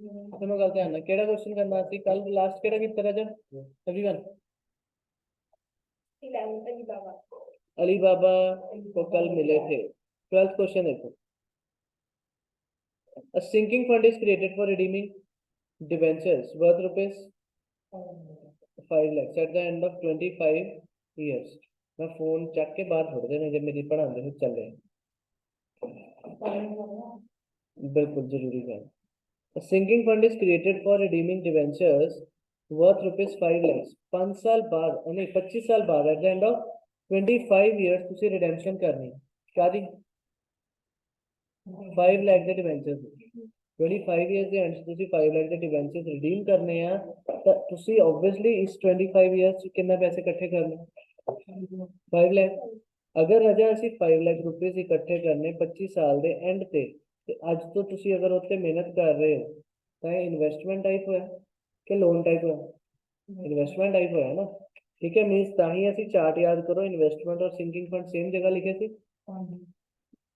सुनो गल ध्यान नाल केड़ा क्वेश्चन करना सी कल लास्ट केड़ा कीता राजा एवरीवन 11 अली बाबा को कल मिले थे 12th क्वेश्चन देखो a sinking fund is created for redeeming debentures worth rupees 5 lakhs at the end of 25 years मैं फोन चक के बाहर छोड़ देना जब मेरी पढ़ाते हुए चल रहे बिल्कुल जरूरी है A sinking fund is created for redeeming debentures worth rupees 5 lakhs 5 साल बाद नहीं 25 साल बाद at the end of 25 years ਤੁਸੀਂ redemption करनी ਕਾਦੀ 5 ਲੱਖ ਦੇ ਡਿਬੈਂਚਰਸ 25 ਇਅਰਸ ਦੇ ਐਂਡ ਤੁਸੀਂ 5 ਲੱਖ ਦੇ ਡਿਬੈਂਚਰਸ ਰਿਡੀਮ ਕਰਨੇ ਆ ਤਾਂ ਤੁਸੀਂ ਆਬਵੀਅਸਲੀ ਇਸ 25 ਇਅਰਸ ਚ ਕਿੰਨਾ ਪੈਸੇ ਇਕੱਠੇ ਕਰਨੇ 5 ਲੱਖ ਅਗਰ ਅਜਾ ਅਸੀਂ 5 ਲੱਖ ਰੁਪਏ ਇਕੱਠੇ ਕਰਨੇ 25 ਸਾਲ ਦੇ ਐਂਡ ਤੇ ਅੱਜ ਤੋਂ ਤੁਸੀਂ ਅਗਰ ਉੱਤੇ ਮਿਹਨਤ ਕਰ ਰਹੇ ਹੋ ਤਾਂ ਇਹ ਇਨਵੈਸਟਮੈਂਟ ਟਾਈਪ ਹੋਇਆ ਕਿ ਲੋਨ ਟਾਈਪ ਹੋਇਆ ਇਨਵੈਸਟਮੈਂਟ ਟਾਈਪ ਹੋਇਆ ਨਾ ठीक है मीन्स ताही ऐसी चार्ट याद करो इन्वेस्टमेंट और सिंकिंग फंड सेम जगह लिखे थे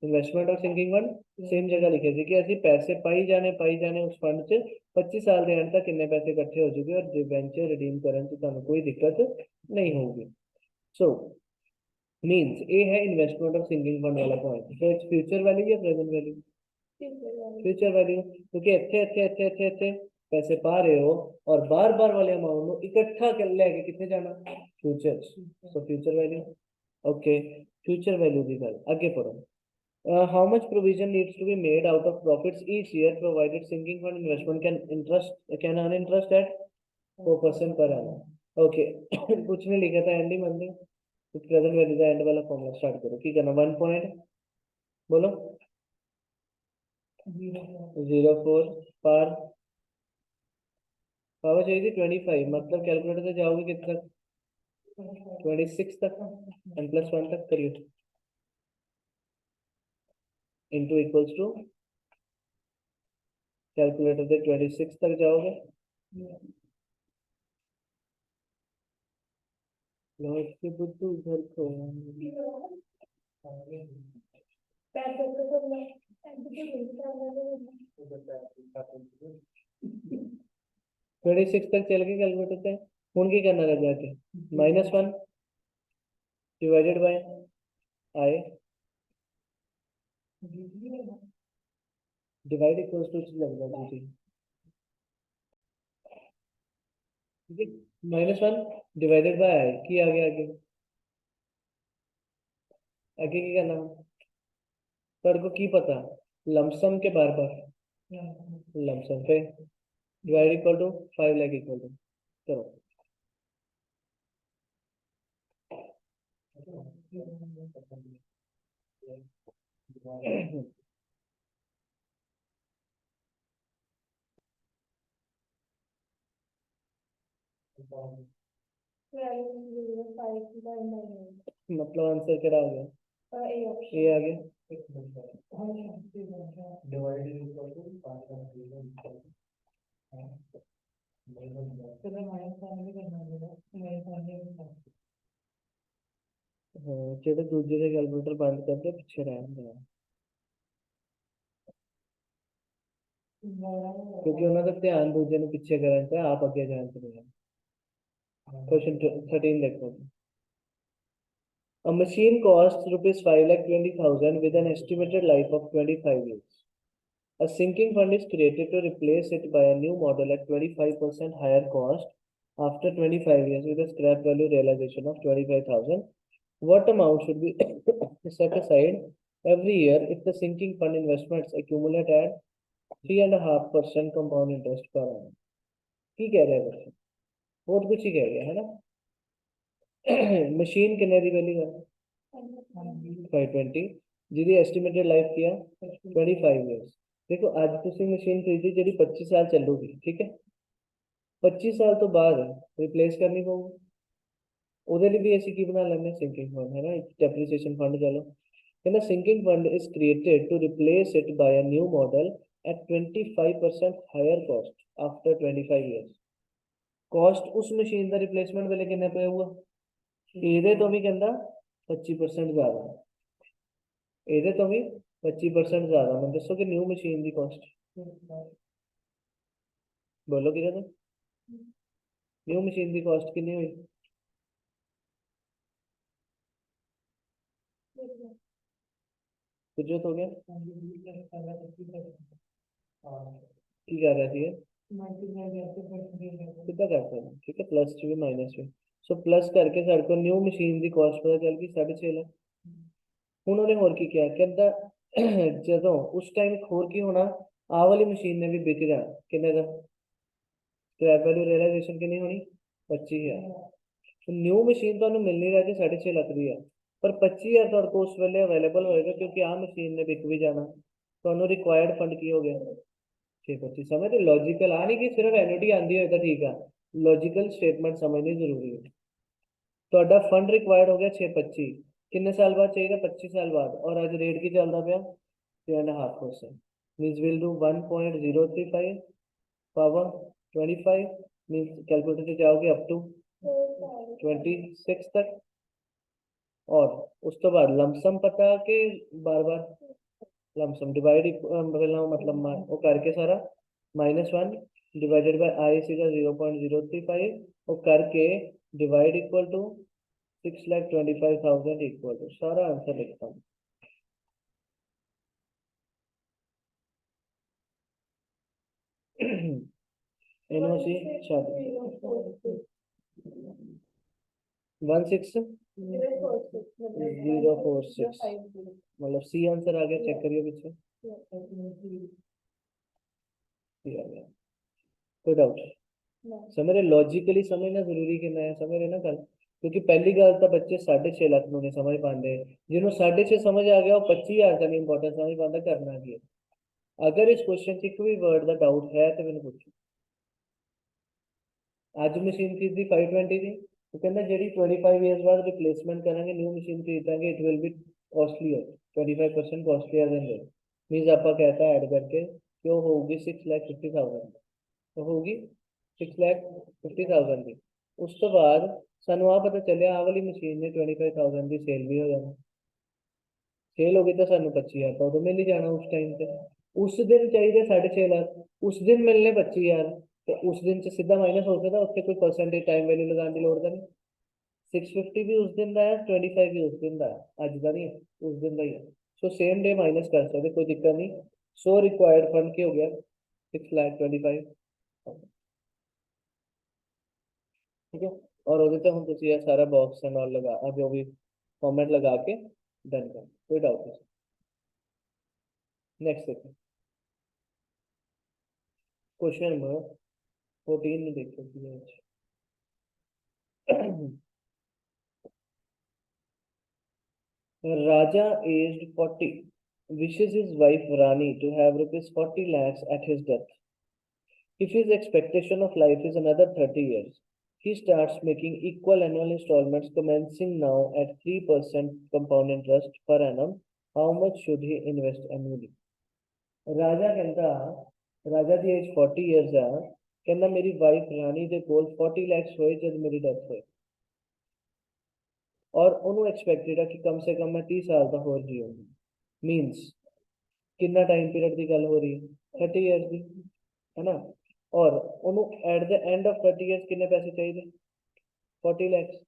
इन्वेस्टमेंट और सिंकिंग फंड सेम जगह लिखे थे कि ऐसे पैसे पाई जाने उस फंड च 25 साल के एंड तक कितने पैसे इकट्ठे हो चुके और डिबेंचर रिडीम करने से ਤੁਹਾਨੂੰ कोई दिक्कत नहीं होगी सो मीन्स ये है इन्वेस्टमेंट और सिंकिंग फंड वाला point so its future value या प्रेजेंट वैल्यू फ्यूचर वैल्यू क्योंकि इतने पैसे पा रहे हो और बार बार वाले अमाउंट को इकट्ठा कर लेके कितने जाना future so future value okay future value की गल आगे पढ़ो how much provision needs to be made out of profits each year provided sinking fund investment can earn interest at 4% per annum okay कुछ नहीं लिखा था एंड ही मंदी present value का एंड वाला फॉर्मूला स्टार्ट करो की करना 1 पॉइंट बोलो 04 पर पावर चाहिए 25 मतलब कैलकुलेटर से जाओगे कितना 26 तक एन प्लस 1 तक करिए इंटू इक्वल्स टू कैलकुलेटर से 26 तक जाओगे इसके बुद्धू घर को 26 तक चल के कैलकुलेटर से हूँ की करना रह जाके -1 divided by I divide equals to लग जाता है ठीक है -1 डिवाइडेड बाय आई की आगे आगे आगे की करना तेरे को की पता लमसम के बार बार लमसम पे divide equal to 5 lakh equal to करो मतलब आंसर क्या आ गया ये आ गया ਜਿਹੜੇ ਦੂਜੇ ਦੇ ਕੈਲਕੂਲੇਟਰ ਬੰਦ ਕਰਦੇ ਪਿੱਛੇ ਰਹਿੰਦੇ ਆ क्योंकि उन्होंने ध्यान दूसरे ने पीछे करना चाहिए आप आगे जान चाहिए क्वेश्चन 13 देखो A machine costs rupees 5,20,000 with an estimated life of 25 years. A sinking fund is created to replace it by a new model at 25% higher cost after 25 years with a scrap value realization of 25,000. What amount should be set aside every year if the sinking fund investments accumulate at 3.5% compound interest per annum? की कह रहे हैं बच्चे बहुत कुछ ही कह रहे है ना मशीन कितने की वैल्यू है 520 जिसकी एस्टिमेटेड लाइफ किया 25 इयर्स देखो आज तुसी मशीन खरीदी जी 25 साल चलूगी ठीक है 25 साल तो बाद रिप्लेस करनी पऊगी ਉਹਦੇ ਲਈ ਵੀ ਅਸੀਂ ਕੀ ਬਣਾ ਲੈਂਦੇ ਸਿੰਕਿੰਗ ਫੰਡ ਹੈ ਨਾ ਡੈਪਰੀਸੀਏਸ਼ਨ ਫੰਡ ਚਲੋ ਕਹਿੰਦਾ sinking fund is created to replace it by a new model at 25% higher cost after 25 years cost उस मशीन ਦਾ ਰਿਪਲੇਸਮੈਂਟ ਵੇਲੇ ਕਿੰਨਾ ਪਿਆ ਹੋਊਗਾ ਇਹਦੇ ਤੋਂ ਵੀ ਕਹਿੰਦਾ 25% ਜ਼ਿਆਦਾ ਇਹਦੇ ਤੋਂ ਵੀ 25% ਜ਼ਿਆਦਾ ਮੈਂ ਦੱਸੋ ਕਿ ਨਿਊ ਮਸ਼ੀਨ ਦੀ ਕਾਸਟ बोलो क्या कहते? न्यू मशीन की कॉस्ट कितनी हुई? कुछ हो गया की क्या रहती है कितना करते हैं, ठीक है, प्लस भी माइनस भी। सो प्लस करके साढ़े को न्यू मशीन की कॉस्ट पता चल गई 6.5 लाख। उन्होंने होर की किया कहता ਜਦੋਂ उस टाइम होर की होना आ वाली मशीन ने भी बिक जाना किन्ने का स्क्रैप वैल्यू रियलाइजेशन कितनी होनी 25,000। न्यू मशीन तो मिलनी रह के 6.5 लाख की है पर 25,000 ਤੁਹਾਡੇ ਕੋਲ ਉਸ ਵੇਲੇ ਅਵੇਲੇਬਲ ਹੋਏਗਾ ਕਿਉਂਕਿ ਆ ਮਸ਼ੀਨ ਨੇ ਵਿਕ ਵੀ ਜਾਣਾ ਤੁਹਾਨੂੰ ਰਿਕੁਆਇਰਡ ਫੰਡ ਕੀ ਹੋ ਗਿਆ 625। ਸਮਝਦੇ ਲॉजिकल ਆ नहीं कि सिर्फ एन्युटी आंदी होए ਤਾਂ ठीक ਆ लॉजिकल स्टेटमेंट समझनी जरूरी है। ਤੁਹਾਡਾ फंड रिक्वायर्ड हो गया 625 कितने साल बाद चाहिए 25 साल बाद और आज रेट की चलता पाया 3.5%। Means will do 1.035 power 25 means calculator से जाओगे अप टू 26 तक और उस तो बाद लमसम पता के बार बार लमसम डिवाइड मतलब वो करके सारा -1 डिवाइडेड बाय आई सी का 0.035 वो करके divide equal to 6,25,000 equal to सारा आंसर लिखता हूँ। एनओसी 16046 मतलब सी आंसर आ गया चेक करिए पीछे सी आ गया कोई डाउट समझ रहे लॉजिकली समझना जरूरी कि मैं समझ रहे ना कल क्योंकि पहली गल तो बच्चे 6.5 लाख नहीं समझ पाते जिन्होंने 6.5 समझ आ गया वो 25,000 का नहीं इंपॉर्टेंट समझ पाता करना की है। अगर इस क्वेश्चन से कोई वर्ड का डाउट है तो मैंने पूछो आज मशीन खरीदी 520 थी तो कहना जी 25 ईयर्स बाद रिप्लेसमेंट करेंगे न्यू मशीन खरीदेंगे it will be costlier 25% costlier then that means आपका कहता है ऐड करके कि वो होगी 6,50,000 तो होगी 6,50,000 की। उस तो बाद सानू आ पता चलिया आ वाली मशीन ने 25,000 की सेल भी हो जाना सेल होगी तो सानू 25,000 तो उदों मिल ही जाना उस टाइम पे। उस दिन चाहिए 6.5 लाख उस दिन मिलने 25,000 तो उस दिन से सीधा माइनस हो सकता उससे कोई परसेंटेज टाइम वैल्यू लगाने की लोड़ नहीं। 650 भी उस दिन का है 25 भी उस दिन का है अज का नहीं है उस दिन का ही है। सो सेम डे माइनस कर सकते कोई दिक्कत नहीं। सो रिक्वायर्ड फंड क्या हो गया 6,25,000 ठीक है। और ਉਹਦੇ ਤੇ ਹੁਣ ਤੁਸੀਂ ਇਹ ਸਾਰਾ ਬਾਕਸ ਐਂਡ ਆਲ ਲਗਾ ਜੋ ਵੀ ਫਾਰਮੈਟ ਲਗਾ ਕੇ ਡਨ ਕਰ कोई डाउट नहीं। नेक्स्ट देखो क्वेश्चन नंबर 14 में देखो राजा aged 40 wishes his wife Rani to have rupees 40 lakhs at his death. If his expectation of life is another 30 years, he starts making equal annual installments commencing now at 3% compound interest per annum. How much should he invest annually? राजा कहता राजा की as 40 years है कहना मेरी wife रानी के कोल 40 लैक्स होए जब मेरी death होए और उन्होंने एक्सपेक्टेड है कि कम से कम मैं 30 साल का होर जीऊंगी मींस कितना टाइम पीरियड की गल हो रही है 30 ईयर्स की है ना और उन्होंने at the end of 30 years कितने पैसे चाहिए 40 लैक्स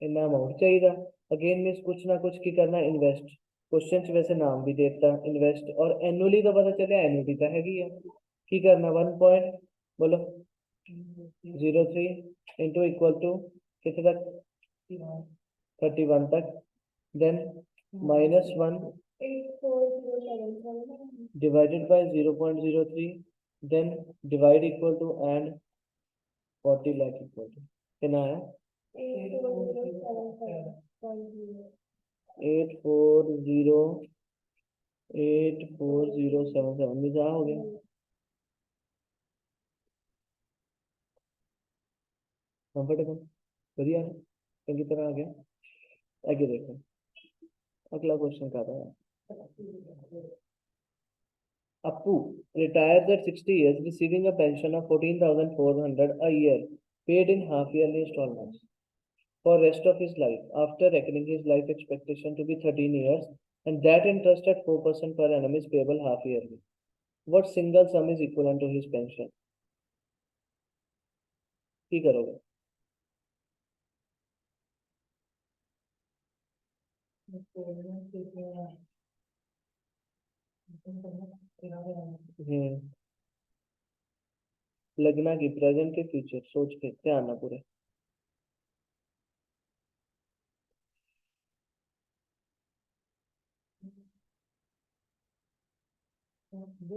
इतना अमाउंट चाहिए अगेन मीन्स कुछ ना कुछ की करना इन्वेस्ट क्वेश्चन च वैसे नाम भी देता इन्वेस्ट और एनुअली तो पता चलिया एनुअली तो हैगी है की करना 1 पॉइंट बोलो 03 इंटू इक्वल टू कितने तक 31 तक then -1 divided by 0.03 then divide equal to and 40 lakh equal to कितना है 840 में हो गया कंफर्टेबल बढ़िया है चंगी तरह आ गया आगे देखो अगला क्वेश्चन क्या था Appu retires at 60 years receiving a pension of 14,400 a year paid in half yearly installments for rest of his life after reckoning his life expectation to be 13 years and that interest at 4% per annum is payable half yearly. What single sum is equivalent to his pension? की करोगे? हम्म। लगना की present के future सोच के क्या आना पूरे। हम्म।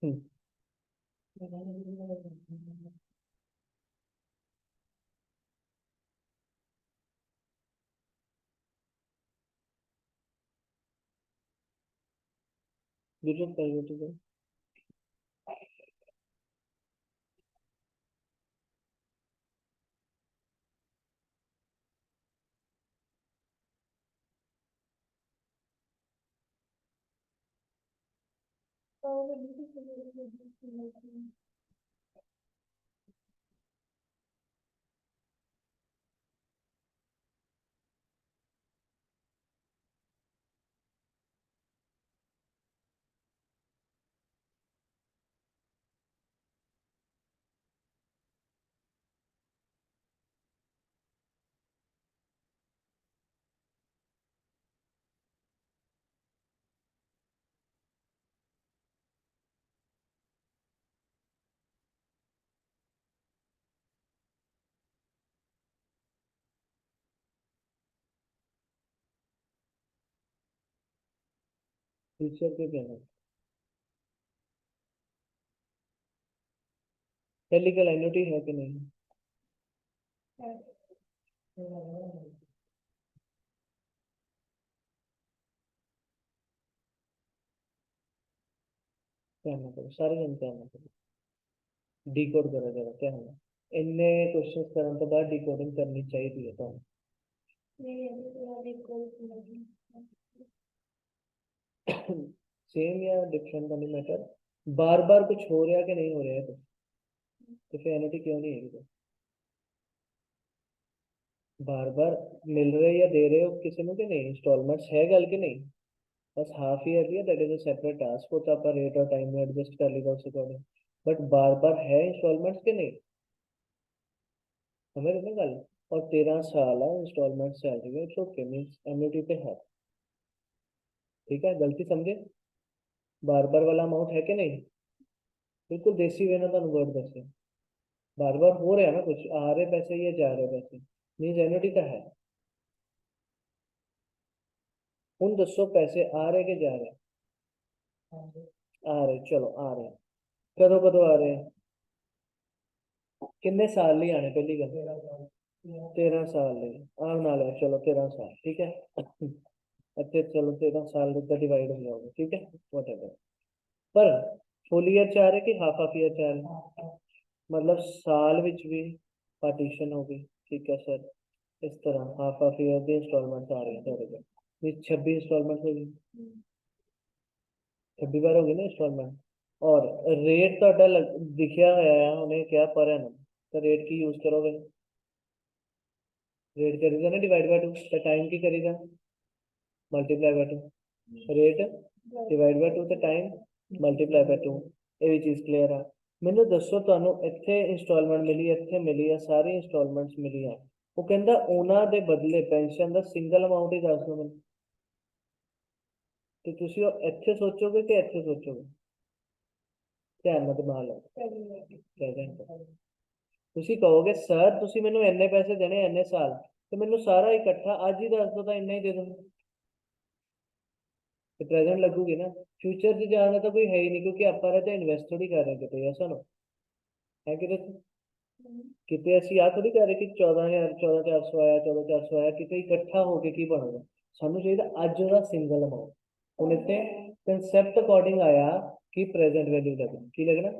हम्म। बिल्कुल करेंगे ठीक है। फ्यूचर पे क्या है? टेक्निकल एन्युटी है कि नहीं? क्या आना करो सारे जन क्या आना करो। डिकोड करो जरा क्या है। इनने क्वेश्चंस करने के बाद डिकोडिंग करनी चाहिए तो सेम या डिफरेंट का नहीं मैटर। बार बार कुछ हो रहा है कि नहीं हो रहा है तो फिर एन्युटी क्यों नहीं है तो? बार बार मिल रहे या दे रहे हो किसी को कि नहीं, इंस्टॉलमेंट्स है गल के नहीं? बस हाफ ईयरली है, that is a separate task, वो तो आप रेट और टाइम में एडजस्ट कर लेगा उस अकॉर्डिंग। बट बार बार है इंस्टॉलमेंट्स के नहीं, समझ रहे ना गल। और 13 साल है इंस्टॉलमेंट सैलरी है, इट्स ओके, मीन्स एन्युटी पे है। ठीक है, गलती समझे? बार बार वाला अमाउंट है कि नहीं? बिल्कुल देसी वे ना तुम वर्ड दसे। बार बार हो रहा है ना कुछ, आ रहे पैसे या जा रहे पैसे, मीन्स एन्युटी का है। उन दसो पैसे आ रहे के जा रहे? आ रहे, चलो आ रहे। कदों कदों आ रहे हैं? किन्ने साल नहीं आने पहली गल? 13 साल नहीं आने वाले हैं, चलो 13 साल ठीक है। अच्छे चलो 13 साल का डिवाइड हो जाओगे ठीक है, वट पर फुल ईयर चाह रहे कि हाफ हाफ ईयर चाह रहे? मतलब साल विच भी पार्टीशन होगी, ठीक है सर। इस तरह हाफ हाफ ईयर की इंस्टॉलमेंट आ रही है तेरे को, ये 26 इंस्टॉलमेंट होगी। 26 बार होगी ना इंस्टॉलमेंट। और रेट तो दिखा हुआ है उन्हें क्या पर है ना, तो रेट की यूज करोगे। रेट करेगा ना डिवाइड बाय टू, तो टाइम की करेगा multiply by two. Rate divide by two, तो टाइम मल्टीप्लाई बाय टू। ਇਹ ਵੀ ਚੀਜ਼ ਕਲੀਅਰ ਆ। ਮੈਨੂੰ ਦੱਸੋ ਤੁਹਾਨੂੰ ਇੱਥੇ ਇੰਸਟਾਲਮੈਂਟ ਮਿਲੀ, ਇੱਥੇ ਮਿਲੀ ਆ, ਸਾਰੀ ਇੰਸਟਾਲਮੈਂਟਸ ਮਿਲੀ ਆ। ਉਹ ਕਹਿੰਦਾ ਉਹਨਾਂ ਦੇ ਬਦਲੇ ਪੈਨਸ਼ਨ ਦਾ ਸਿੰਗਲ ਅਮਾਉਂਟ ਹੀ ਦੱਸ ਦਿਓ ਮੈਨੂੰ। ਤੇ ਤੁਸੀਂ ਉਹ ਇੱਥੇ ਸੋਚੋਗੇ ਕਿ ਇੱਥੇ ਸੋਚੋਗੇ? ਧਿਆਨ ਨਾਲ ਦਿਮਾਗ ਲਾਓ। ਪ੍ਰੈਜ਼ੈਂਟ ਤੁਸੀਂ ਕਹੋਗੇ ਸਰ ਤੁਸੀਂ ਮੈਨੂੰ ਇੰਨੇ ਪੈਸੇ ਦੇਣੇ ਇੰਨੇ ਸਾਲ, ਤੇ ਮੈਨੂੰ ਸਾਰਾ ਇਕੱਠਾ ਅੱਜ ਹੀ ਦੱਸ ਦਿਓ ਤਾਂ ਇੰਨਾ ਹੀ ਦੇ ਦੋ। तो प्रेजेंट लगूगी ना। फ्यूचर से जाना तो कोई है ही नहीं, क्योंकि आप रहते इन्वेस्ट थोड़ी कर रहे हैं कितने, ऐसा ना है कि कितने ऐसी याद थोड़ी कर रहे कि 14,000 14,400 आया 14,400 आया कितने इकट्ठा होके की बनोगा। सानू चाहिए अज का सिंगल अमाउंट। हूँ इतने कंसैप्ट अकॉर्डिंग आया कि प्रेजेंट वैल्यू लगनी की लगना,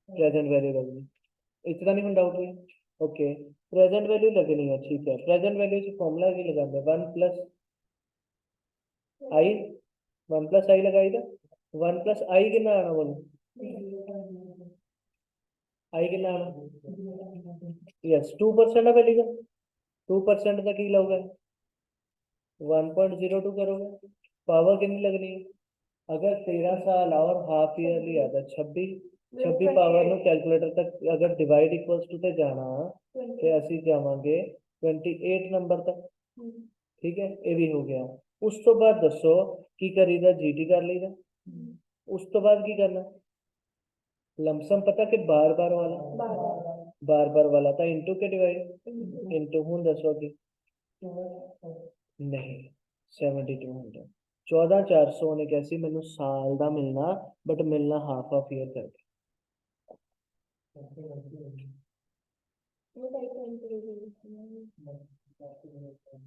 प्रेजेंट वैल्यू लगनी। इतना नहीं डाउट है? ओके, प्रेजेंट वैल्यू लगनी है ठीक है। प्रेजेंट वैल्यू से फॉर्मूला की लगाते 1 प्लस आई, 1 प्लस आई लगाई था। 1 प्लस आई कितना आना बोलो, आई कितना आना? यस 2% है पहली का। 2% का की लोगे 1.02 करोगे, पावर कितनी लगनी है? अगर 13 साल और हाफ ईयरली आता 26 पावर ਨੂੰ कैलकुलेटर तक अगर डिवाइड इक्वल्स टू ਤੇ ਜਾਣਾ ਤੇ ਅਸੀਂ ਜਾਵਾਂਗੇ 28 ਨੰਬਰ ਤੱਕ। ठीक है, ये भी हो गया। उस तो बाद दसो की करीदा, जीटी कर लीदा। उस तो बाद की करना, लमसम पता कि बार बार वाला, बार बार वाला था इंटू के डिवाइड इंटू। हूं दसो की नहीं 7200 14400 ने कैसी मैनू साल का मिलना, बट मिलना हाफ ऑफ ईयर करके।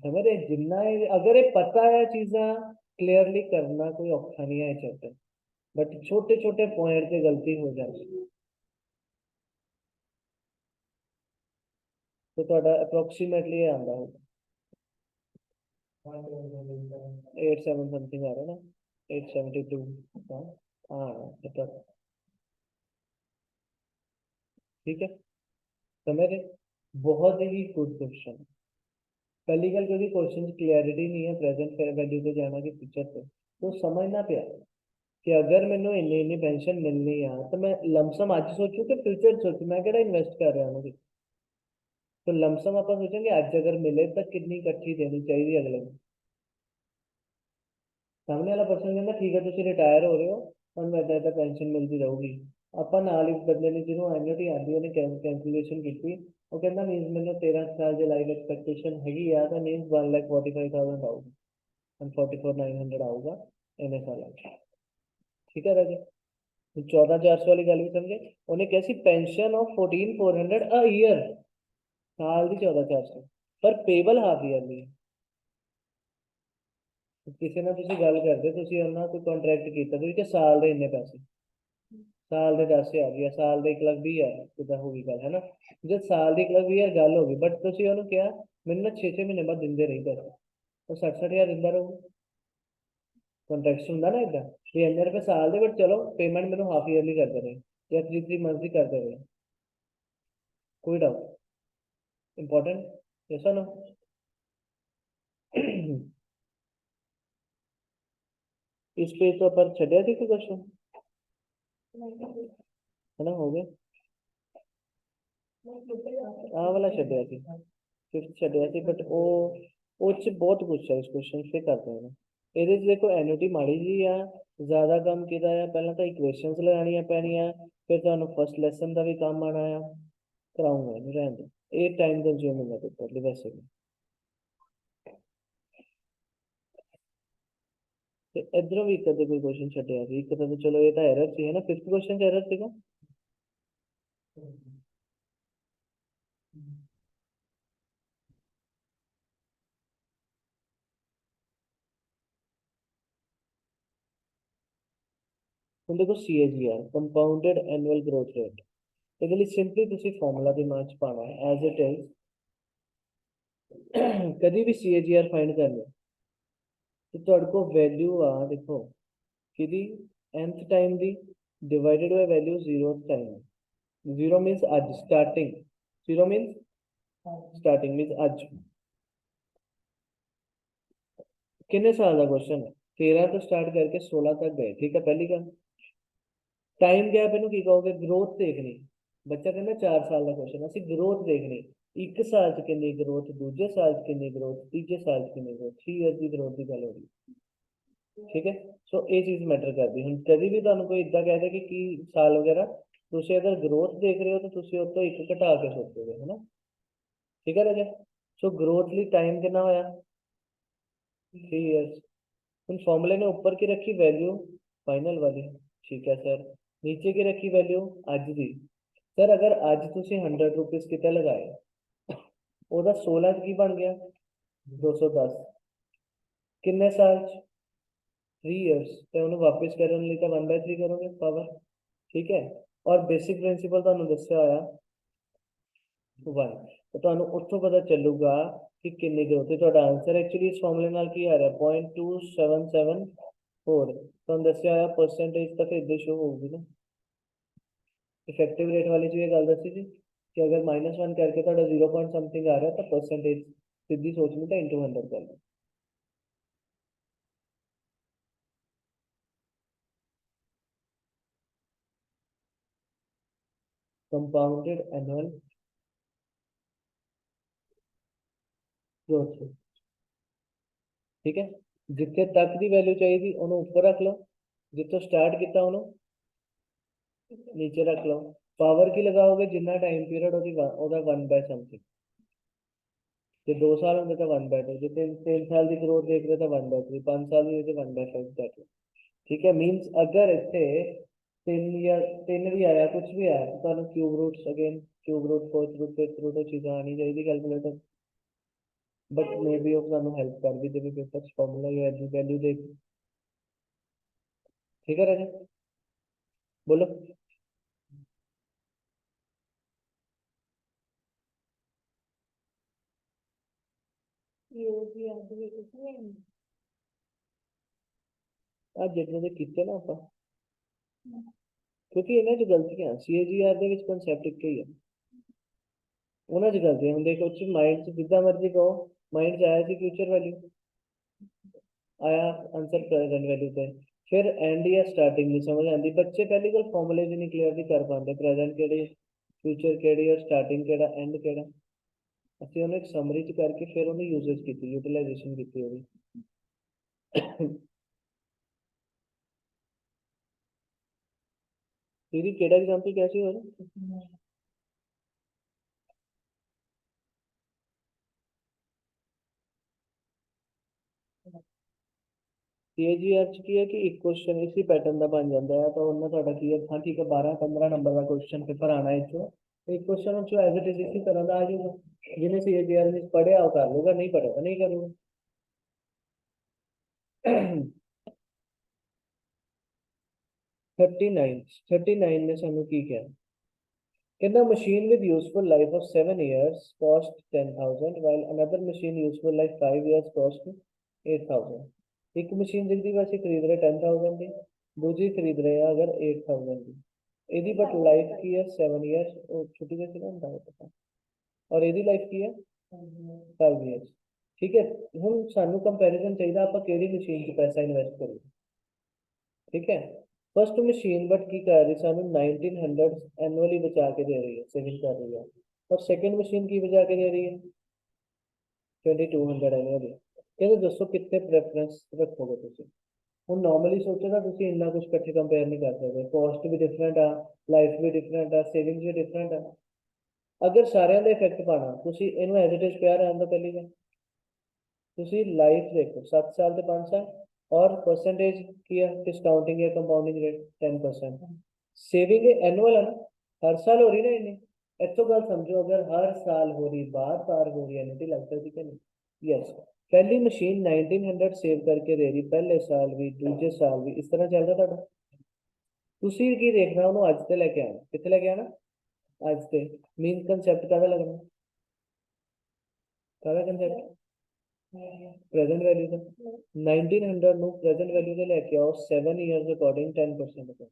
समझ रहे जिन्ना अगर ये पता है चीज़ा क्लियरली करना कोई औखा नहीं है चैप्टर, बट छोटे छोटे पॉइंट से गलती हो जाती। तो थोड़ा अप्रोक्सीमेटली आंदा होगा 87 समथिंग आ रहा है ना, 872। हाँ हाँ, ठीक है। समझ रहे, बहुत ही गुड क्वेश्चन। पहली गल क्योंकि क्वेश्चन क्लियरिटी नहीं है प्रेजेंट वैल्यू पे जाना कि फ्यूचर पे, तो समझना पिया कि अगर मैंने इन्नी इन्नी पेंशन मिलनी है तो मैं लमसम आज सोचू कि फ्यूचर सोचू, मैं केड़ा इन्वेस्ट कर रहा हूँ। तो लमसम आप सोचेंगे आज अगर मिले तो कितनी इकट्ठी देनी चाहिए अगले में। सामने वाला पर्सन कहना ठीक है तुम रिटायर हो रहे हो और मैं इदा पेंशन मिलती रहूगी। आप नाल ही बंदे ने जिन्हों एन्युटी आती उन्हें कैलकुलेशन की, वो कहना मीनस मैंने 13 साल की लाइफ एक्सपेक्टेशन हैगी आ तो मीनस 1,45,000 आऊगा, 144,900 आऊगा इन्हें साल। ठीक है राजे, 14,400 वाली गल भी समझे। उन्हें कैसी पेंशन ऑफ 14,400 अ ईयर, साल की 14,400 पर पेबल हाफ ईयरली। किसी ना तुसी गल करते तुसी उन्होंने कोई कॉन्ट्रैक्ट किया तुसी कि साल के इन्ने पैसे, साल के 10,000 या साल के 1,20,000 किदा होगी गल है ना। जो साल की 1,20,000 गल होगी, बट तुसी उन्होंने क्या मैंने ना 6-6 महीने बाद दिंदे रही पैसे, तो 60-60,000 दिंदा रहूँ। कॉन्ट्रैक्ट होंगे ना इदा भी इन्ने रुपये साल के, बट चलो पेमेंट मैंने हाफ ईयरली करते रहे या 3-3 मंथ की करते रहे। कोई डाउट इंपॉर्टेंट, ऐसा ना। इस पेज तो पर छड़िया थी कोई क्वेश्चन है ना, हो गए। आ वाला छड़िया थी, फिफ्थ छड़िया थी, बट वो च बहुत कुछ है इस क्वेश्चन पे करते हैं। ਇਹਦੇ 'ਚ देखो एन्युटी माड़ी जी आ, ज़्यादा काम किया है पहला तो इक्वेशंस लगानियां पैनियां, फिर ਤੁਹਾਨੂੰ फर्स्ट लेसन का भी काम आना है। कराऊंगा नहीं रहने दो, ये टाइम कंज्यूमिंग है पेपर ਲਈ वैसे भी। ਤੇ ਇਧਰੋਂ ਵੀ ਕਦੇ ਕੋਈ क्वेश्चन ਛੱਡਿਆ ਸੀ ਇੱਕ ਤਾਂ ਚਲੋ ਇਹ ਤਾਂ एरर ਸੀ है ना, फिफ्थ क्वेश्चन च एरर ਸੀਗਾ। ਹੁਣ देखो CAGR compounded annual growth rate, ਇਹਦੇ ਲਈ ਸਿੰਪਲੀ ਤੁਸੀਂ ਫਾਰਮੂਲਾ ਦਿਮਾਗ 'ਚ ਪਾਣਾ ਹੈ ਐਜ਼ ਇਟ ਇਜ਼। कभी भी CAGR फाइंड कर लो तो ਤੁਹਾਡੇ ਕੋਲ वैल्यू आ देखो कि nth time the divided by value 0th time. 0 means आज स्टार्टिंग, 0 मीन्स स्टार्टिंग मीन्स आज कितने साल का क्वेश्चन है, 13 तो स्टार्ट करके 16 तक गए। ठीक है, पहली गल टाइम गैप इनू की कहोगे, ग्रोथ देखनी। बच्चा कहना 4 साल का क्वेश्चन, असं ग्रोथ देखनी एक साल च कितनी ग्रोथ, दूजे साल च कितनी ग्रोथ, तीजे साल च कितनी ग्रोथ, 3 ईयर की ग्रोथ की गल हो रही। ठीक है, सो ये चीज मैटर करती। हूँ कभी भी तुम कोई इदा कहते कि साल वगैरह तुम अगर ग्रोथ देख रहे हो तो तुम उस तो एक घटा के सोचोगे है ना। ठीक है राजा, सो ग्रोथ लिए टाइम कितना होया 3 ईयर्स। उन फॉर्मूले ने ऊपर की रखी वैल्यू फाइनल वाली, ठीक है सर, नीचे की रखी वैल्यू अज दी। सर अगर अज तुम 100 रुपीज कितने लगाए, ਉਹਦਾ 16 ਚ ਕੀ ਬਣ ਗਿਆ 210, किन्ने साल च 3 ईयर्स, तो उन्हें वापस करने लिए तो 1/3 करोगे पावर। ठीक है, और बेसिक प्रिंसिपल ਤੁਹਾਨੂੰ ਦੱਸਿਆ ਹੋਇਆ 1, तो ਤੁਹਾਨੂੰ ਉੱਥੋਂ ਪਤਾ ਚੱਲੂਗਾ ਕਿ ਕਿੰਨੀ ग्रोथ है। ਤੁਹਾਡਾ आंसर एक्चुअली इस फॉर्मूले ਨਾਲ ਕੀ आ रहा 0.2774, ਤੁਹਾਨੂੰ ਦੱਸਿਆ ਹੋਇਆ परसेंटेज ਤਾਂ ਫਿਰ इधर शो होगी ना। इफेक्टिव रेट वाली जो ये गल दसी थी कि अगर -1 करके 0 पॉइंट समथिंग आ रहा है तो परसेंटेज सीधी सोचनी तो इंटू 100 कर लो। Compounded annual growth rate. ठीक है, जिथे तक की वैल्यू चाहिए उन्होंने ऊपर रख लो, जितो स्टार्ट किया उन्होंने नीचे रख लो। पावर की लगाओगे जिन्ना टाइम पीरियड ओदा 1/समथिंग, जो 2 साल होंगे तो 1/2, जो 3 साल की ग्रोथ देख रहे तो 1/3, 5 साल की तो 1/5। ठीक है, मीन्स अगर इतने 3 या 3 भी आया कुछ भी आया तो तुहानू cube roots again cube root fourth root fifth root चीज़ें आनी चाहिए कैलकुलेटर, बट मे बी वो तुहानू हेल्प कर भी देवे पेपर फॉर्मूला या वैल्यू देख। ठीक है राजा, बोलो। आज जितने ਦੇ ਕੀਤੇ ਨਾ ਆਪਾਂ, ਕਿਉਂਕਿ ਇਹਨਾਂ 'ਚ ਗਲਤੀਆਂ ਸੀਏਜੀਆਰ ਦੇ ਵਿੱਚ ਕਨਸੈਪਟ ਇੱਕ ਹੀ ਹੈ, ਉਹਨਾਂ 'ਚ ਗਲਤੀਆਂ ਹੁਣ ਦੇਖੋ ਚ ਮਾਈਂਡ 'ਚ ਜਿੱਦਾਂ ਮਰਜ਼ੀ ਕਹੋ, ਮਾਈਂਡ 'ਚ ਆਇਆ ਸੀ ਫਿਊਚਰ ਵੈल्यू, आया आंसर प्रेजेंट वैल्यू पे, फिर एंड या स्टार्टिंग नहीं समझ आती, बच्चे पहली गल फॉर्मूले नहीं क्लियर कर पाते, प्रेजेंट केड़ी फ्यूचर केड़ी और स्टार्टिंग केड़ा एंड केड़ा। ਅਸੀਂ ਉਹਨੂੰ ਇੱਕ ਸਮਰੀ ਚ ਕਰਕੇ ਫਿਰ ਉਹਨੂੰ ਯੂਜ਼ੇਜ ਕੀਤੀ, ਯੂਟਿਲਾਈਜੇਸ਼ਨ ਕੀਤੀ ਉਹਦੀ। ਦੀਦੀ ਕਿਹੜਾ ਐਗਜ਼ਾਮਪਲ ਕਿਹਾ ਸੀ ਹੋਰ? सीएजीआर ਚ ਕੀ ਹੈ ਕਿ ਇੱਕ ਕੁਐਸਚਨ ਇਸੇ ਪੈਟਰਨ ਦਾ ਬਣ ਜਾਂਦਾ ਹੈ, ਤਾਂ ਉਹਨਾਂ ਤੁਹਾਡਾ ਕੀ ਹੈ, ਹਾਂ ਠੀਕ ਹੈ 12-15 ਨੰਬਰ ਦਾ ਕੁਐਸਚਨ ਪੇਪਰ ਆਣਾ ਹੈ ਚੋਂ, ਇੱਕ ਕੁਐਸਚਨ ਚ ਐਜ਼ ਇਟ ਇਜ਼ ਇसी तरह ਦਾ ਆ ਜਾਊਗਾ, ਜਿਹਨੇ सीएजीआर ਵਿੱਚ ਪੜਿਆ ਉਹ ਕਰ ਲੂਗਾ, ਨਹੀਂ ਪੜਿਆ ਤਾਂ ਨਹੀਂ ਕਰੂਗਾ। 39 ਨੇ ਸਾਨੂੰ ਕੀ ਕਿਹਾ, ਕਹਿੰਦਾ machine with useful life of 7 years cost 10,000 while another machine useful life 5 years cost 8,000। ਇੱਕ ਮਸ਼ੀਨ ਜਿੰਦੀ ਵੈਸੇ ਖਰੀਦ ਰਹੇ 10,000 ਦੀ, ਦੂਜੀ ਖਰੀਦ ਰਹੇ ਆ ਅਗਰ 8,000 ਦੀ, ਇਹਦੀ ਬਟ ਲਾਈਫ ਕੀ ਹੈ 7 ਇਅਰਸ, ਉਹ ਛੁੱਟੀ ਦੇ ਸੀ ਨਾ ਹੁੰਦਾ ਪਤਾ, ਔਰ ਇਹਦੀ ਲਾਈਫ ਕੀ ਹੈ 5 ਇਅਰਸ। ਠੀਕ ਹੈ, ਹੁਣ ਸਾਨੂੰ ਕੰਪੈਰੀਜ਼ਨ ਚਾਹੀਦਾ ਆਪਾਂ ਕਿਹੜੀ ਮਸ਼ੀਨ 'ਚ ਪੈਸਾ ਇਨਵੈਸਟ ਕਰੀਏ। ठीक है, फर्स्ट मशीन बट की कर रही सानू 1900 एनुअली बचा के दे रही है, सेविंग कर रही है, और सेकंड मशीन की बचा के दे रही है 2200 एनुअली। कहते दसो कितने प्रेफरेंस रखोगे तुम? ਹੁਣ ਨੋਰਮਲੀ ਸੋਚੋ ਤਾਂ ਤੁਸੀਂ ਇੰਨਾ ਕੁਝ ਇਕੱਠੇ ਕੰਪੇਅਰ ਨਹੀਂ ਕਰ ਸਕਦੇ, ਕੋਸਟ ਵੀ ਡਿਫਰੈਂਟ ਆ, ਲਾਈਫ ਵੀ ਡਿਫਰੈਂਟ ਆ, ਸੇਵਿੰਗ ਵੀ ਡਿਫਰੈਂਟ ਆ। ਅਗਰ ਸਾਰਿਆਂ ਦਾ ਇਫੈਕਟ ਪਾਣਾ ਤੁਸੀਂ ਇਹਨੂੰ ਐਜ਼ ਇਟ ਇਜ਼ ਪਿਆ ਰਹਿਣ ਦੋ, ਪਹਿਲੀ ਗੱਲ ਤੁਸੀਂ ਲਾਈਫ ਦੇਖੋ 7 साल ਤੇ 5 साल, और परसेंटेज किया डिस्काउंटिंग या कंपाउंडिंग रेट 10%। सेविंग एनुअल है ना, हर साल हो रही ना इन्हें, इतो गल समझो अगर हर साल हो रही बार बार हो रही एनुटी लग सकती कि नहीं। यस, पहली मशीन 1900 सेव करके दे रही, पहले साल भी दूजे साल भी इस तरह चल रहा था। ਤੁਸੀਂ ਕੀ ਦੇਖਣਾ ਉਹਨੂੰ ਅੱਜ ਤੇ ਲੈ ਕੇ ਆਣਾ, ਕਿੱਥੇ ਲੈ ਕੇ ਆਣਾ ਅੱਜ ਤੇ, ਮੇਨ ਕਨਸੈਪਟ ਕਾਹਦਾ ਲੱਗਣਾ, ਕਾਹਦਾ ਕਨਸੈਪਟ प्रेजेंट वैल्यू का 1900 ਨੂੰ प्रेजेंट वैल्यू ਤੇ ਲੈ ਕੇ ਆਓ 7 years according 10%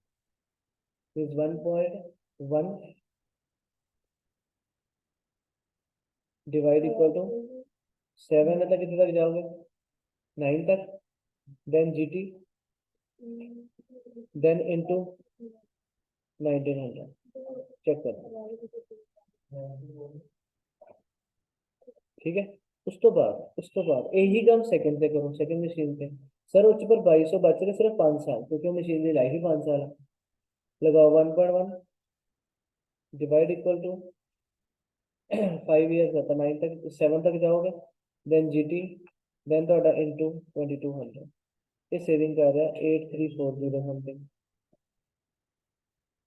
is 1.1 divide equal to 7 है, कितने तक जाओगे 9 तक, then GT, then into 1900, check कर। ठीक है, उस तो बाद यही काम सेकंड पे करो, सेकंड मशीन पे सर उस पर 2200 बच रहे सिर्फ 5 साल, क्योंकि मशीन की लाइफ ही 5 साल है। लगाओ 1.1 डिवाइड इक्वल टू 5 इयर्स आता 9 तक 7 तक जाओगे, देन जीटी, देन ਤੁਹਾਡਾ इनटू 2200, ये सेविंग कर रहा है 8340 समथिंग।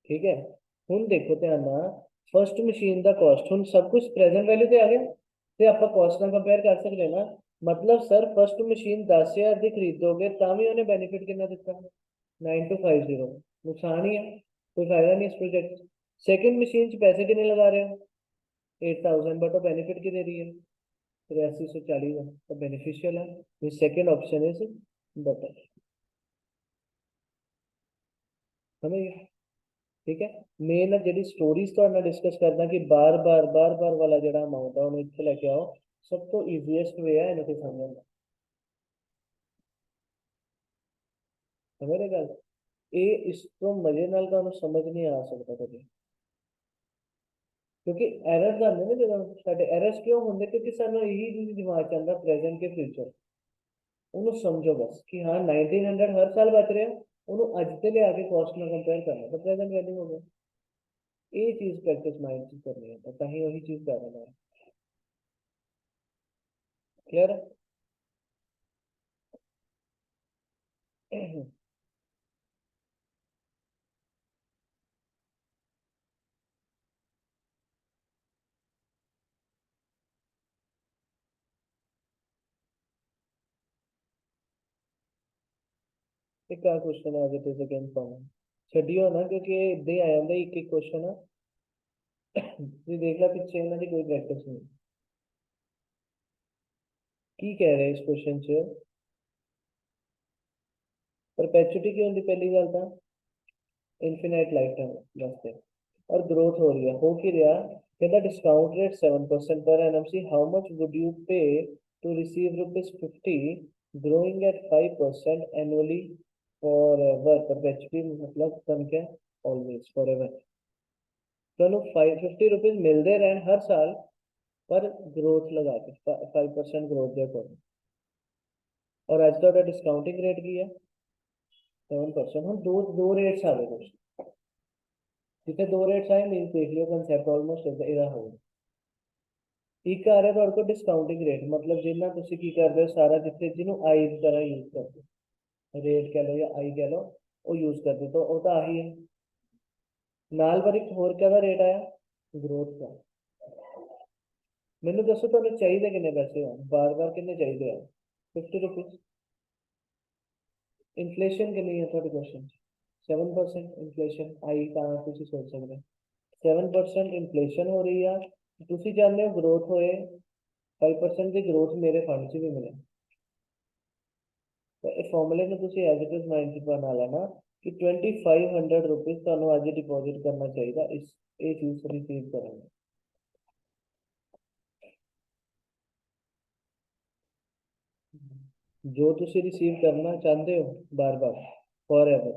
ठीक है, ਹੁਣ ਦੇਖੋ ਧਿਆਨ ਨਾਲ ਫਰਸਟ ਮਸ਼ੀਨ ਦਾ ਕਾਸਟ, ਹੁਣ ਸਭ ਕੁਝ ਪ੍ਰੈਜ਼ੈਂਟ ਵੈਲਿਊ ਤੇ ਆ ਗਿਆ ਤੇ ਆਪਾਂ ਕਾਸਟ ਨਾਲ ਕੰਪੇਅਰ ਕਰ ਸਕਦੇ ਨਾ, मतलब सर फर्स्ट मशीन 10,000 ਦੀ ਖਰੀਦੋਗੇ ਤਾਂ ਵੀ ਉਹਨੇ ਬੈਨੀਫਿਟ ਕਿੰਨਾ ਦਿੱਤਾ 9250, नुकसान ही है, कोई फायदा नहीं इस प्रोजेक्ट। सेकंड मशीन च पैसे कितने लगा रहे हो 8,000, बट वो बेनिफिट की दे रही है 8340 का, तो बेनिफिशियल है, सेकंड ऑप्शन इज बेटर। समझ गए? ठीक है, मेन जी स्टोरीज तो डिस्कस करना कि बार बार वाला जो अमाउंट है उन्हें इतने लेके आओ, सब तो ईजीएस्ट वे है इन्हें समझने का। समझ रहे गल, ये इस तो मजे नाल समझ नहीं आ सकता कभी। क्योंकि एरर्स आते ने जो साडे एरर्स क्यों होंगे, क्योंकि सानू यही दिमाग च आंदा प्रेजेंट के फ्यूचर। ਉਹਨੂੰ ਸਮਝੋ ਬਸ ਕਿ ਹਾਂ 1900 ਹਰ ਸਾਲ ਬਚ ਰਿਹਾ, ਉਹਨੂੰ ਅੱਜ ਤੇ ਲਿਆ ਕੇ ਕੋਸਟ ਨਾਲ ਕੰਪੇਅਰ ਕਰਨਾ ਤਾਂ ਪ੍ਰੈਜ਼ੈਂਟ ਵੈਲਿਊ ਹੋ ਗਿਆ। ਇਹ ਚੀਜ਼ ਪ੍ਰੈਕਟਿਸ ਮਾਈਂਡ 'ਚ ਕਰਨੀ ਹੈ ਤਾਂ ਹੀ ਉਹੀ ਚੀਜ਼ ਕਰ ਰਹਾ ਹੈ। क्लियर है? एक और क्वेश्चन है इट इज अगेन कॉमन, ਛੱਡਿਓ ਨਾ ਕਿਉਂਕਿ ਇਹ ਇੱਦਾਂ ਹੀ ਆ ਜਾਂਦਾ ਇੱਕ ਇੱਕ क्वेश्चन ਆ। ਤੁਸੀਂ ਦੇਖ ਲਾ ਪਿੱਛੇ ਇਹਨਾਂ ਦੀ ਕੋਈ ਪ੍ਰੈਕਟਿਸ ਨਹੀਂ। ਕੀ ਕਹਿ ਰਹੇ ਇਸ क्वेश्चन 'ਚ? परपेचुटी की होती पहली गल तो इनफिनाइट लाइफ टाइम वास्ते, और ग्रोथ हो रही है हो कि रहा कहता discount rate 7% per annum see, how much would you pay to receive ₹50 growing at 5% annually forever. Perpetuity मतलब कम क्या, ऑलवेज फॉर एवर। तो 50 रुपीज मिलते रहन हर साल पर ग्रोथ लगा के 5% ग्रोथ दे अकॉर्डिंग। और अज का डिस्काउंटिंग रेट की है 7%। हम दो दो रेट्स आ गए कुछ, जितने दो रेट्स आए मीन देख लियो कंसेप्ट ऑलमोस्ट ਇਹਦਾ ਹੋਊਗਾ। ਇੱਕ ਆ ਰਿਹਾ ਤੁਹਾਡੇ ਕੋਲ ਡਿਸਕਾਊਂਟਿੰਗ ਰੇਟ, ਮਤਲਬ ਜਿੰਨਾ ਤੁਸੀਂ ਕੀ ਕਰਦੇ ਹੋ ਸਾਰਾ ਜਿੱਥੇ ਜਿਹਨੂੰ ਆਈ ਦੀ ਤਰ੍ਹਾਂ ਯੂਜ਼ ਕਰਦੇ ਹੋ, ਰੇਟ ਕਹਿ ਲਓ ਜਾਂ ਆਈ ਕਹਿ ਲਓ, ਉਹ ਯੂਜ਼ ਕਰਦੇ ਤਾਂ ਉਹ ਤਾਂ ਆਹੀ ਹੈ। ਨਾਲ ਪਰ ਇੱਕ ਹੋਰ ਕਿਹਦਾ ਰੇਟ ਆਇਆ, ਗਰੋਥ ਦਾ। ਮੈਨੂੰ ਦੱਸੋ ਤੁਹਾਨੂੰ ਚਾਹੀਦੇ ਕਿੰਨੇ ਪੈਸੇ ਆ, ਬਾਰ-ਬਾਰ ਕਿੰਨੇ ਚਾਹੀਦੇ ਆ? 50 रुपीज। इन्फ्लेशन कितनी है थोड़े क्वेश्चन 7% इन्फ्लेशन आई कहाँ तुसी सोच सकते 7% इन्फ्लेशन हो रही है, तुसी चाहते हो ग्रोथ होए 5% की ग्रोथ मेरे फंड से भी मिले। तो इस फॉर्मूले में तुसी एज इट इज माइंड से बना लेना कि 2500 रुपीज ਤੁਹਾਨੂੰ ਅੱਜ डिपॉजिट करना चाहिए इस ये चीज रिसीव करेंगे। जो तुसी रिसीव करना चाहते हो बार बार फॉर एवर,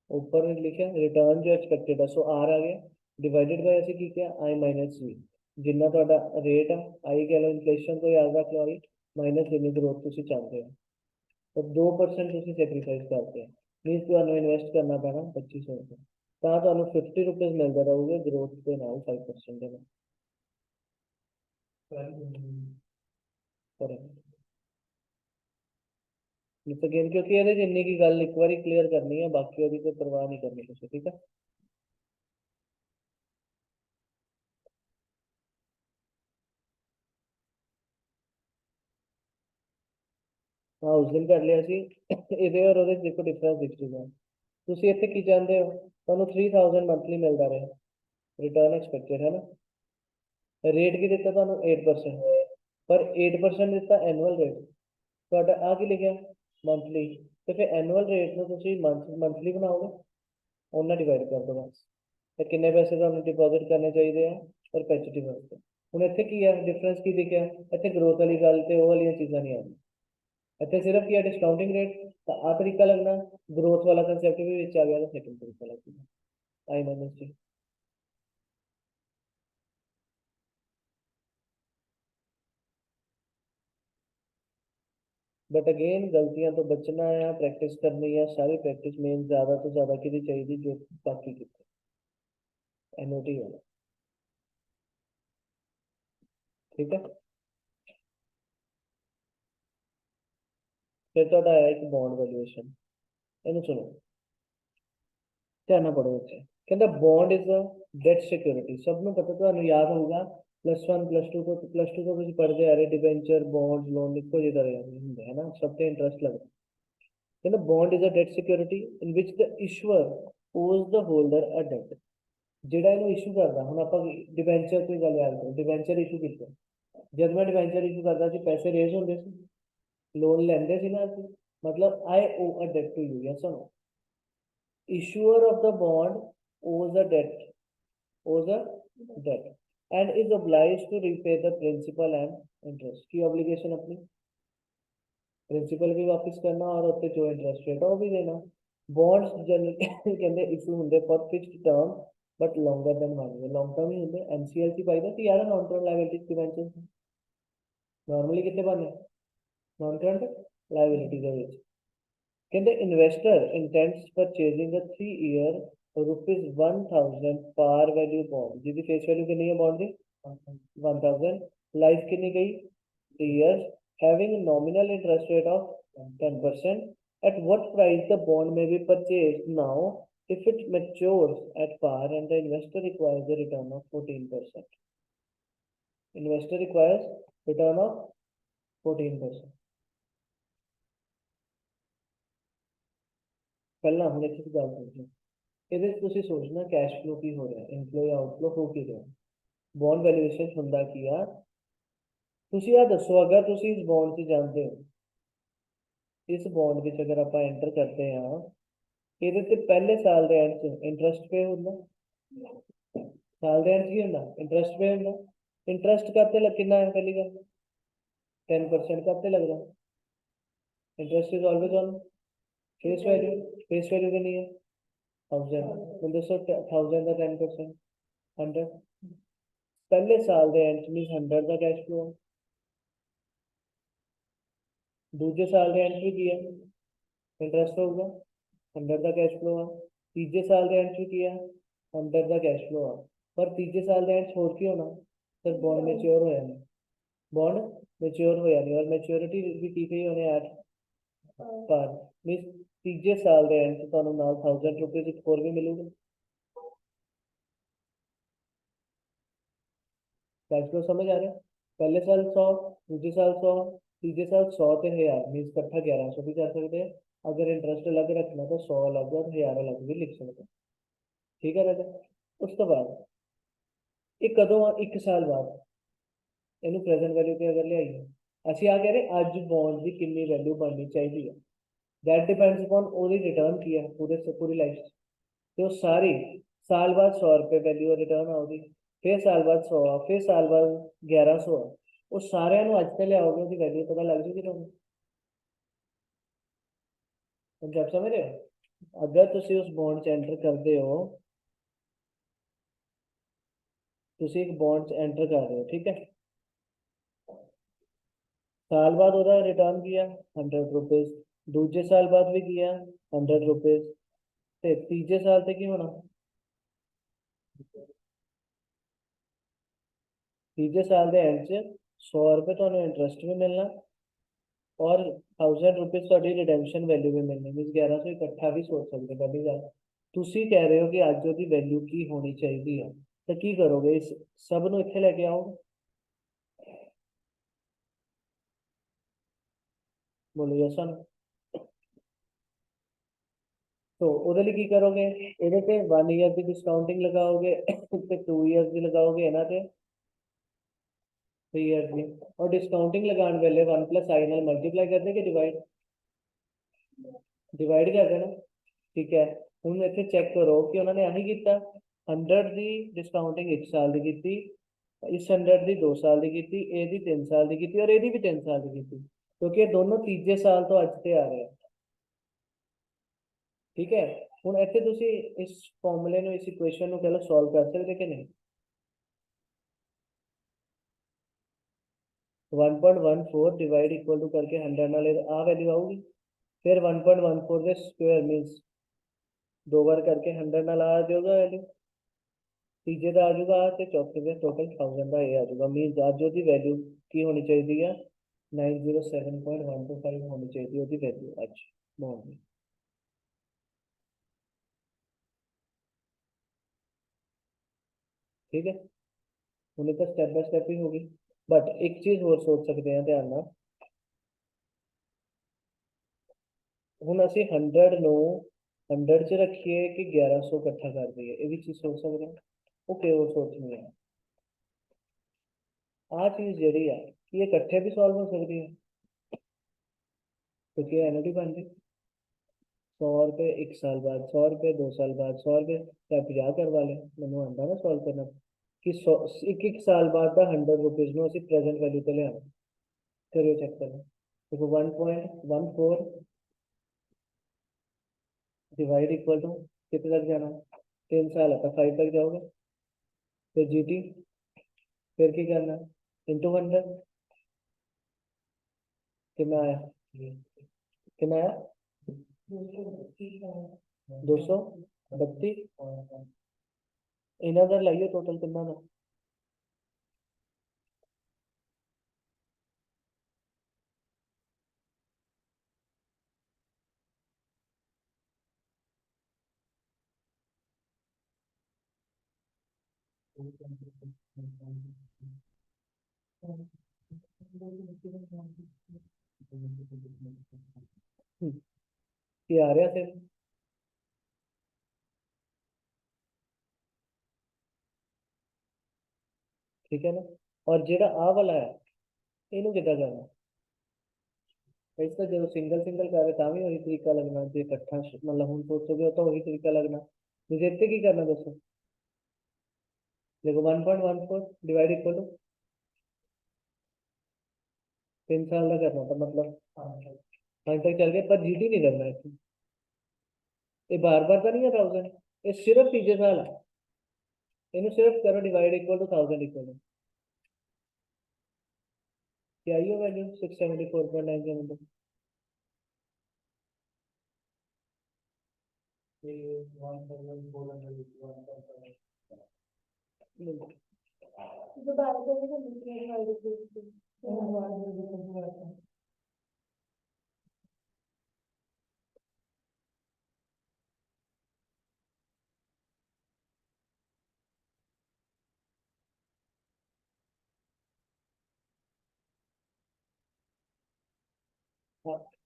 ऊपर लिखा रिटर्न जो एक्सपेक्टेड है सो आर आ गया, डिवाइडेड बाय ऐसे की क्या आई माइनस वी, जिन्ना ਤੁਹਾਡਾ रेट है आई कह लो इन्फ्लेशन तो याद रख लो आई माइनस जिन्नी ग्रोथ तुसी चाहते हो। तो 2% तुसी सैक्रीफाइस करते हैं, मींस ਤੁਹਾਨੂੰ इन्वेस्ट करना पैना 2500 रुपये, ਤਾਂ ਤੁਹਾਨੂੰ 50 रुपीज मिलते रहोगे ग्रोथ के नाल 5% ਦੇ ਨਾਲ। अगेन क्योंकि ये जिन्नी की गल एक बार क्लीयर करनी है, बाकी ਉਹਦੀ कोई परवाह नहीं करनी तुसी, ठीक है। हाँ उस दिन कर लिया सी। ਇਹਦੇ ਔਰ ਉਹਦੇ 'ਚ ਦੇਖੋ ਡਿਫਰੈਂਸ ਦਿਖ ਜੂਗਾ। ਤੁਸੀਂ ਇੱਥੇ ਕੀ ਚਾਹੁੰਦੇ ਹੋ, ਤੁਹਾਨੂੰ 3000 ਮੰਥਲੀ ਮਿਲਦਾ ਰਹੇ, ਰਿਟਰਨ ਐਕਸਪੈਕਟਡ ਹੈ ਨਾ। ਰੇਟ ਕੀ ਦਿੱਤਾ ਤੁਹਾਨੂੰ 8%, ਪਰ 8% ਦਿੱਤਾ ਐਨੂਅਲ ਰੇਟ, ਤੁਹਾਡਾ ਆ ਕੀ ਲਿਖਿਆ ਮੰਥਲੀ, ਤੇ ਫਿਰ ਐਨੂਅਲ ਰੇਟ ਨੂੰ ਤੁਸੀਂ ਮੰਥਲੀ ਬਣਾਓਗੇ, ਉਹਨਾਂ ਡਿਵਾਈਡ ਕਰ ਦਿਓ ਬਸ। ਤੇ ਕਿੰਨੇ ਪੈਸੇ ਤੁਹਾਨੂੰ ਡਿਪੋਜ਼ਿਟ ਕਰਨੇ ਚਾਹੀਦੇ ਆ ਪਰਪੈਚੁਇਟੀ ਵਾਸਤੇ। ਹੁਣ ਇੱਥੇ ਕੀ ਹੈ ਡਿਫਰੈਂਸ ਕੀ ਦਿਖਿਆ, ਇੱਥੇ ਗਰੋਥ ਵਾਲੀ ਗੱਲ ਤੇ ਉਹ ਵਾਲੀਆਂ ਚੀਜ਼ਾਂ ਨਹੀਂ ਆਉਂਦੀਆਂ, ਇੱਥੇ ਸਿਰਫ ਕੀ ਹੈ डिस्काउंटिंग रेट। तो आ तरीका लगना, ग्रोथ वाला कंसेप्ट भी आ गया, सेकंड तरीका लगना आई माइनस टी। बट अगेन गलतियां तो बचना है, प्रैक्टिस करनी है, सारी प्रैक्टिस मेन ज्यादा तो ज्यादा की चाहिए जो बाकी की एनओटी वाला, ठीक है। फिर तो आया एक बॉन्ड वैल्यूएशन, ਇਹਨੂੰ ਸੁਣੋ ਧਿਆਨ ਨਾਲ ਪੜੋ ਇੱਥੇ। ਕਹਿੰਦਾ bond is a debt security, ਸਭ ਨੂੰ ਪਤਾ ਤੁਹਾਨੂੰ ਯਾਦ ਹੋਊਗਾ +1 +2 ਤੋਂ ਤੁਸੀਂ ਪੜ੍ਹਦੇ ਆ ਰਹੇ ਡਿਬੈਂਚਰ ਬੌਂਡ ਲੋਨ ਇੱਕੋ ਜਿਹੇ ਤਰ੍ਹਾਂ ਦੇ ਹੁੰਦੇ ਹੈ ਨਾ, ਸਭ ਤੇ ਇੰਟਰਸਟ ਲੱਗਦਾ। ਕਹਿੰਦਾ bond is a debt security in which the issuer owes the holder a debt. ਜਿਹੜਾ ਇਹਨੂੰ ਇਸ਼ੂ ਕਰਦਾ, ਹੁਣ ਆਪਾਂ ਡਿਬੈਂਚਰ ਕੋਈ ਗੱਲ ਯਾਦ ਕਰੋ, ਡਿਬੈਂਚਰ ਇਸ਼ੂ ਕੀਤਾ, ਜਦ ਮੈਂ ਡਿਬੈਂਚਰ ਇਸ਼ੂ ਕਰਦਾ ਸੀ ਪੈਸੇ ਰੇਜ਼ ਹੁੰਦੇ ਸੀ, ਲੋਨ ਲੈਂਦੇ ਸੀ ਨਾ ਅਸੀਂ, मतलब I owe a debt to you, yes or no? Issuer of the bond owes a debt, owes a debt, and is obliged to repay the principal and interest। की obligation अपनी principal भी वापस करना और उत्ते जो इंटरेस्ट रेट है वो भी देना। बॉन्ड्स जनरली कहते इशू होंगे for fixed term but longer than 1 year long term ही होंगे एनसीएलसी पाईदा कि यार non current liabilities debentures normally कितने पाने नॉन करंट लायबिलिटी ਦੇ ਵਿੱਚ ਕਹਿੰਦੇ investor intends purchasing a 3 year rupees 1000 par value bond जिसकी फेस वैल्यू कितनी है बॉन्ड की 1000 लाइफ कितनी गई 3 years having a nominal interest rate of 10% at what price the bond may be purchased now if it matures at par and the investor requires a return of 14%. Investor requires return of 14%. पहला हमने किस ਗੱਲ सोचो ਇਹਦੇ ਵਿੱਚ ਤੁਸੀਂ ਸੋਚਣਾ cash flow ਕੀ ਹੋ ਰਿਹਾ ਇਨਫਲੋ ਜਾਂ ਆਊਟਫਲੋ ਹੋ ਕੀ ਰਿਹਾ ਬੌਂਡ ਵੈਲਿਊਏਸ਼ਨ ਹੁੰਦਾ ਕੀ ਆ ਤੁਸੀਂ ਆ ਦੱਸੋ ਅਗਰ ਤੁਸੀਂ ਇਸ ਬੌਂਡ 'ਚ ਜਾਂਦੇ ਹੋ ਇਸ ਬੌਂਡ ਵਿੱਚ ਅਗਰ ਆਪਾਂ ਐਂਟਰ ਕਰਦੇ ਹਾਂ ਇਹਦੇ ਤੇ ਪਹਿਲੇ ਸਾਲ ਦੇ ਐਂਡ 'ਚ ਇੰਟਰਸਟ ਪੇ ਹੁੰਦਾ ਸਾਲ ਦੇ ਐਂਡ 'ਚ ਕੀ ਹੁੰਦਾ ਇੰਟਰਸਟ ਪੇ ਹੁੰਦਾ ਇੰਟਰਸਟ ਕਰਤੇ ਲੱਗ ਕਿੰਨਾ ਹੈ ਪਹਿਲੀ ਗੱਲ 10% ਕਰਤੇ ਲੱਗਦਾ interest is always on face value कितनी है 1000 तो दोस्तों 1000 का 10% 100 पहले साल दे एंड मींस 100 का कैश फ्लो दूसरे साल दे एंड भी किया इंटरेस्ट होगा 100 का कैश फ्लो आ तीसरे साल दे एंड किया 100 का कैश फ्लो आ पर तीसरे साल दे एंड छोड़ के होना सर बॉन्ड मैच्योर हो जाने बॉन्ड मैच्योर हो जाने और मैच्योरिटी भी की गई होने 8 पर मींस तीसरे साल दे एंड ਤੁਹਾਨੂੰ ਨਾਲ 1000 ਰੁਪਏ ਦੀ ਹੋਰ ਵੀ ਮਿਲੂਗਾ कैश फ्लो समझ आ रहा है पहले साल 100 दूसरे साल 100 तीसरे साल 100 ਤੇ 1000 मींस इकट्ठा 1100 भी कर सकते हैं अगर इंटरेस्ट अलग रखना तो 100 अलग और 1000 अलग भी लिख सकते हैं ठीक है राजा उस तो बाद ਇਹ ਕਦੋਂ 1 ਸਾਲ ਬਾਅਦ ਇਹਨੂੰ ਪ੍ਰੈਜ਼ੈਂਟ ਵੈਲਿਊ ਤੇ ਅਗਰ ਲਿਆਈਏ ਅਸੀਂ ਆ ਕਹਿ ਰਹੇ ਅੱਜ ਬੌਂਡ ਦੀ ਕਿੰਨੀ ਵੈਲਿਊ ਬਣਨੀ ਚਾਹੀਦੀ ਹੈ that depends upon ਉਹਦੀ ਰਿਟਰਨ ਕੀ ਹੈ ਪੂਰੀ ਲਾਈਫ ਤੇ ਉਹ ਸਾਰੀ ਸਾਲ ਬਾਅਦ 100 ਰੁਪਏ ਵੈਲਿਊ ਰਿਟਰਨ ਆਉਗੀ फिर साल बाद 100 फिर साल बाद 1100 वो सारे ਅੱਜ ਤੇ ਲਿਆਓਗੇ ਉਹਦੀ ਵੈਲਿਊ ਪਤਾ ਲੱਗ ਜੂਗੀ ਤੁਹਾਨੂੰ ਕੰਸੈਪਟ ਸਮਝ ਰਹੇ ਹੋ ਅਗਰ ਤੁਸੀਂ ਉਸ ਬੌਂਡ 'ਚ ਐਂਟਰ ਕਰਦੇ ਹੋ ਤੁਸੀਂ ਇੱਕ ਬੌਂਡ 'ਚ ਐਂਟਰ ਕਰ ਰਹੇ ਹੋ ਠੀਕ ਹੈ साल बाद ਉਹਦਾ ਰਿਟਰਨ ਕੀ ਆ 100 ਰੁਪਏ ਦੂਜੇ ਸਾਲ ਬਾਅਦ ਵੀ ਕੀ ਆ 100 ਰੁਪਏ ਤੇ ਤੀਜੇ ਸਾਲ ਤੇ ਕੀ ਹੋਣਾ तीसरे साल के एंड से 100 रुपये तो इंटरेस्ट भी मिलना और 1000 रुपीज ਤੁਹਾਡੀ ਰਿਡੈਂਪਸ਼ਨ ਵੈਲਿਊ ਵੀ ਮਿਲਣੀ ਮੀਨਸ 1100 ਇਕੱਠਾ ਵੀ ਸੋਚ ਸਕਦੇ ਪਹਿਲੀ ਗੱਲ ਤੁਸੀਂ ਕਹਿ ਰਹੇ ਹੋ ਕਿ ਅੱਜ ਉਹਦੀ ਵੈਲਿਊ ਕੀ ਹੋਣੀ ਚਾਹੀਦੀ ਹੈ ਤਾਂ ਕੀ ਕਰੋਗੇ ਇਸ ਸਭ ਨੂੰ ਇੱਥੇ ਲੈ ਕੇ ਆਓਗੇ ਬੋਲੋ ਯਸ ਸਰ तो ਉਹਦੇ ਲਈ ਕੀ ਕਰੋਗੇ ਇਹਦੇ ਤੇ 1 ईयर ਦੀ ਡਿਸਕਾਊਂਟਿੰਗ ਲਗਾਓਗੇ ਤੇ 2 इयर्स ਦੀ ਲਗਾਓਗੇ ਇਹਨਾਂ ਤੇ 3 इयर्स ਦੀ और डिस्काउंटिंग लगाने वाले 1 + i ਨਾਲ ਮਲਟੀਪਲਾਈ ਕਰਦੇ ਕਿ डिवाइड कर देना ठीक है ਹੁਣ ਇੱਥੇ ਚੈੱਕ ਕਰੋ ਕਿ ਉਹਨਾਂ ਨੇ ਆਹੀ ਕੀਤਾ 100 ਦੀ ਡਿਸਕਾਊਂਟਿੰਗ 1 ਸਾਲ ਦੀ ਕੀਤੀ ਇਸ 100 ਦੀ 2 ਸਾਲ ਦੀ ਕੀਤੀ ਇਹਦੀ 3 ਸਾਲ ਦੀ ਕੀਤੀ ਔਰ ਇਹਦੀ ਵੀ 3 ਸਾਲ ਦੀ ਕੀਤੀ ਕਿਉਂਕਿ ਇਹ ਦੋਨੋਂ ਤੀਜੇ ਸਾਲ ਤੋਂ ਅੱਜ ਤੇ ਆ ਰਹੇ ਆ ਠੀਕ ਹੈ ਹੁਣ ਇੱਥੇ ਤੁਸੀਂ ਇਸ ਫਾਰਮੂਲੇ ਨੂੰ ਇਸ ਇਕੁਏਸ਼ਨ ਨੂੰ ਪਹਿਲਾਂ ਸੋਲਵ ਕਰ ਸਕਦੇ ਕਿ ਨਹੀਂ 1.14 डिवाइड इक्वल टू करके 100 ਨਾਲ ਆ ਵੈਲਿਊ ਆਊਗੀ फिर 1.14 ਦੇ ਸਕੁਅਰ ਮੀਨਸ दो बार करके 100 ਨਾਲ ਆ ਜਾਊਗਾ ਵੈਲਿਊ ਤੀਜੇ ਦਾ ਆ ਜਾਊਗਾ ਤੇ ਚੌਥੇ ਦੇ ਟੋਟਲ 1000 ਦਾ ਇਹ ਆ ਜਾਊਗਾ ਮੀਨਸ ਅੱਜ ਉਹਦੀ ਵੈਲਿਊ ਕੀ ਹੋਣੀ ਚਾਹੀਦੀ ਆ 907.125 ਹੋਣੀ ਚਾਹੀਦੀ ਉਹਦੀ ਵੈਲਿਊ ਅੱਜ ਬੌਂਡ ਦੀ ठीक है ਹੁਣ ਤਾਂ ਸਟੈਪ ਬਾय ਸਟੈਪ ਹੀ ਹੋਗੀ बट एक चीज और सोच सकते हैं ध्यान ਨਾਲ ਹੁਣ ਅਸੀਂ 100 ਨੂੰ 100 ਚ ਰੱਖੀਏ ਕਿ 1100 ਇਕੱਠਾ ਕਰ ਦਈਏ ਇਹ ਵੀ ਚੀਜ਼ ਸੋਚ ਸਕਦੇ ਹਾਂ ਓਕੇ ਉਹ ਸੋਚਣੀ ਹੈ ਆ ਚੀਜ਼ ਜਿਹੜੀ ਆ ਕਿ ਇਹ ਇਕੱਠੇ ਵੀ ਸੋਲਵ ਹੋ ਸਕਦੀ ਹੈ क्योंकि एनओडी बन गई 100 रुपये 1 साल बाद 100 रुपये 2 साल बाद 100 रुपये क्या 50 करवा लें मैंने आंदा ना सॉल्व करना कि 100 एक साल बाद का 100 रुपीज ਨੂੰ ਅਸੀਂ ਪ੍ਰੈਜ਼ੈਂਟ ਵੈਲਿਊ ਤੇ ਲਿਆਣਾ ਕਰਿਓ ਚੈੱਕ ਕਰੋ देखो 1.14 डिवाइड इक्वल टू कितने लग जाना 3 साल है तो 5 तक जाओगे, फिर जीटी, फिर की करना इंटू 100, कितना आया, कितना आया, 232, इन्होंने लाइए टोटल कितना था, ये आ रहा फिर, ठीक है ना। और जेड़ा आ वाला है इनू कितना करना, तो इसका जो सिंगल सिंगल कर रहे तां भी वही तरीका लगना, जो इकट्ठा मतलब हम सोचोगे तो वही तरीका लगना। मुझे इतने की करना दोस्तों, देखो 1.14 डिवाइड इक्वल टू 3 साल का करना था, मतलब 5 तक चल गए, पर जीटी नहीं करना है, ये बार बार का नहीं है 1000, ये सिर्फ तीजे साल है, इन्हें सिर्फ करो divide equal to 1000 equal to क्या आई हो वैल्यू 674.972। दोबारा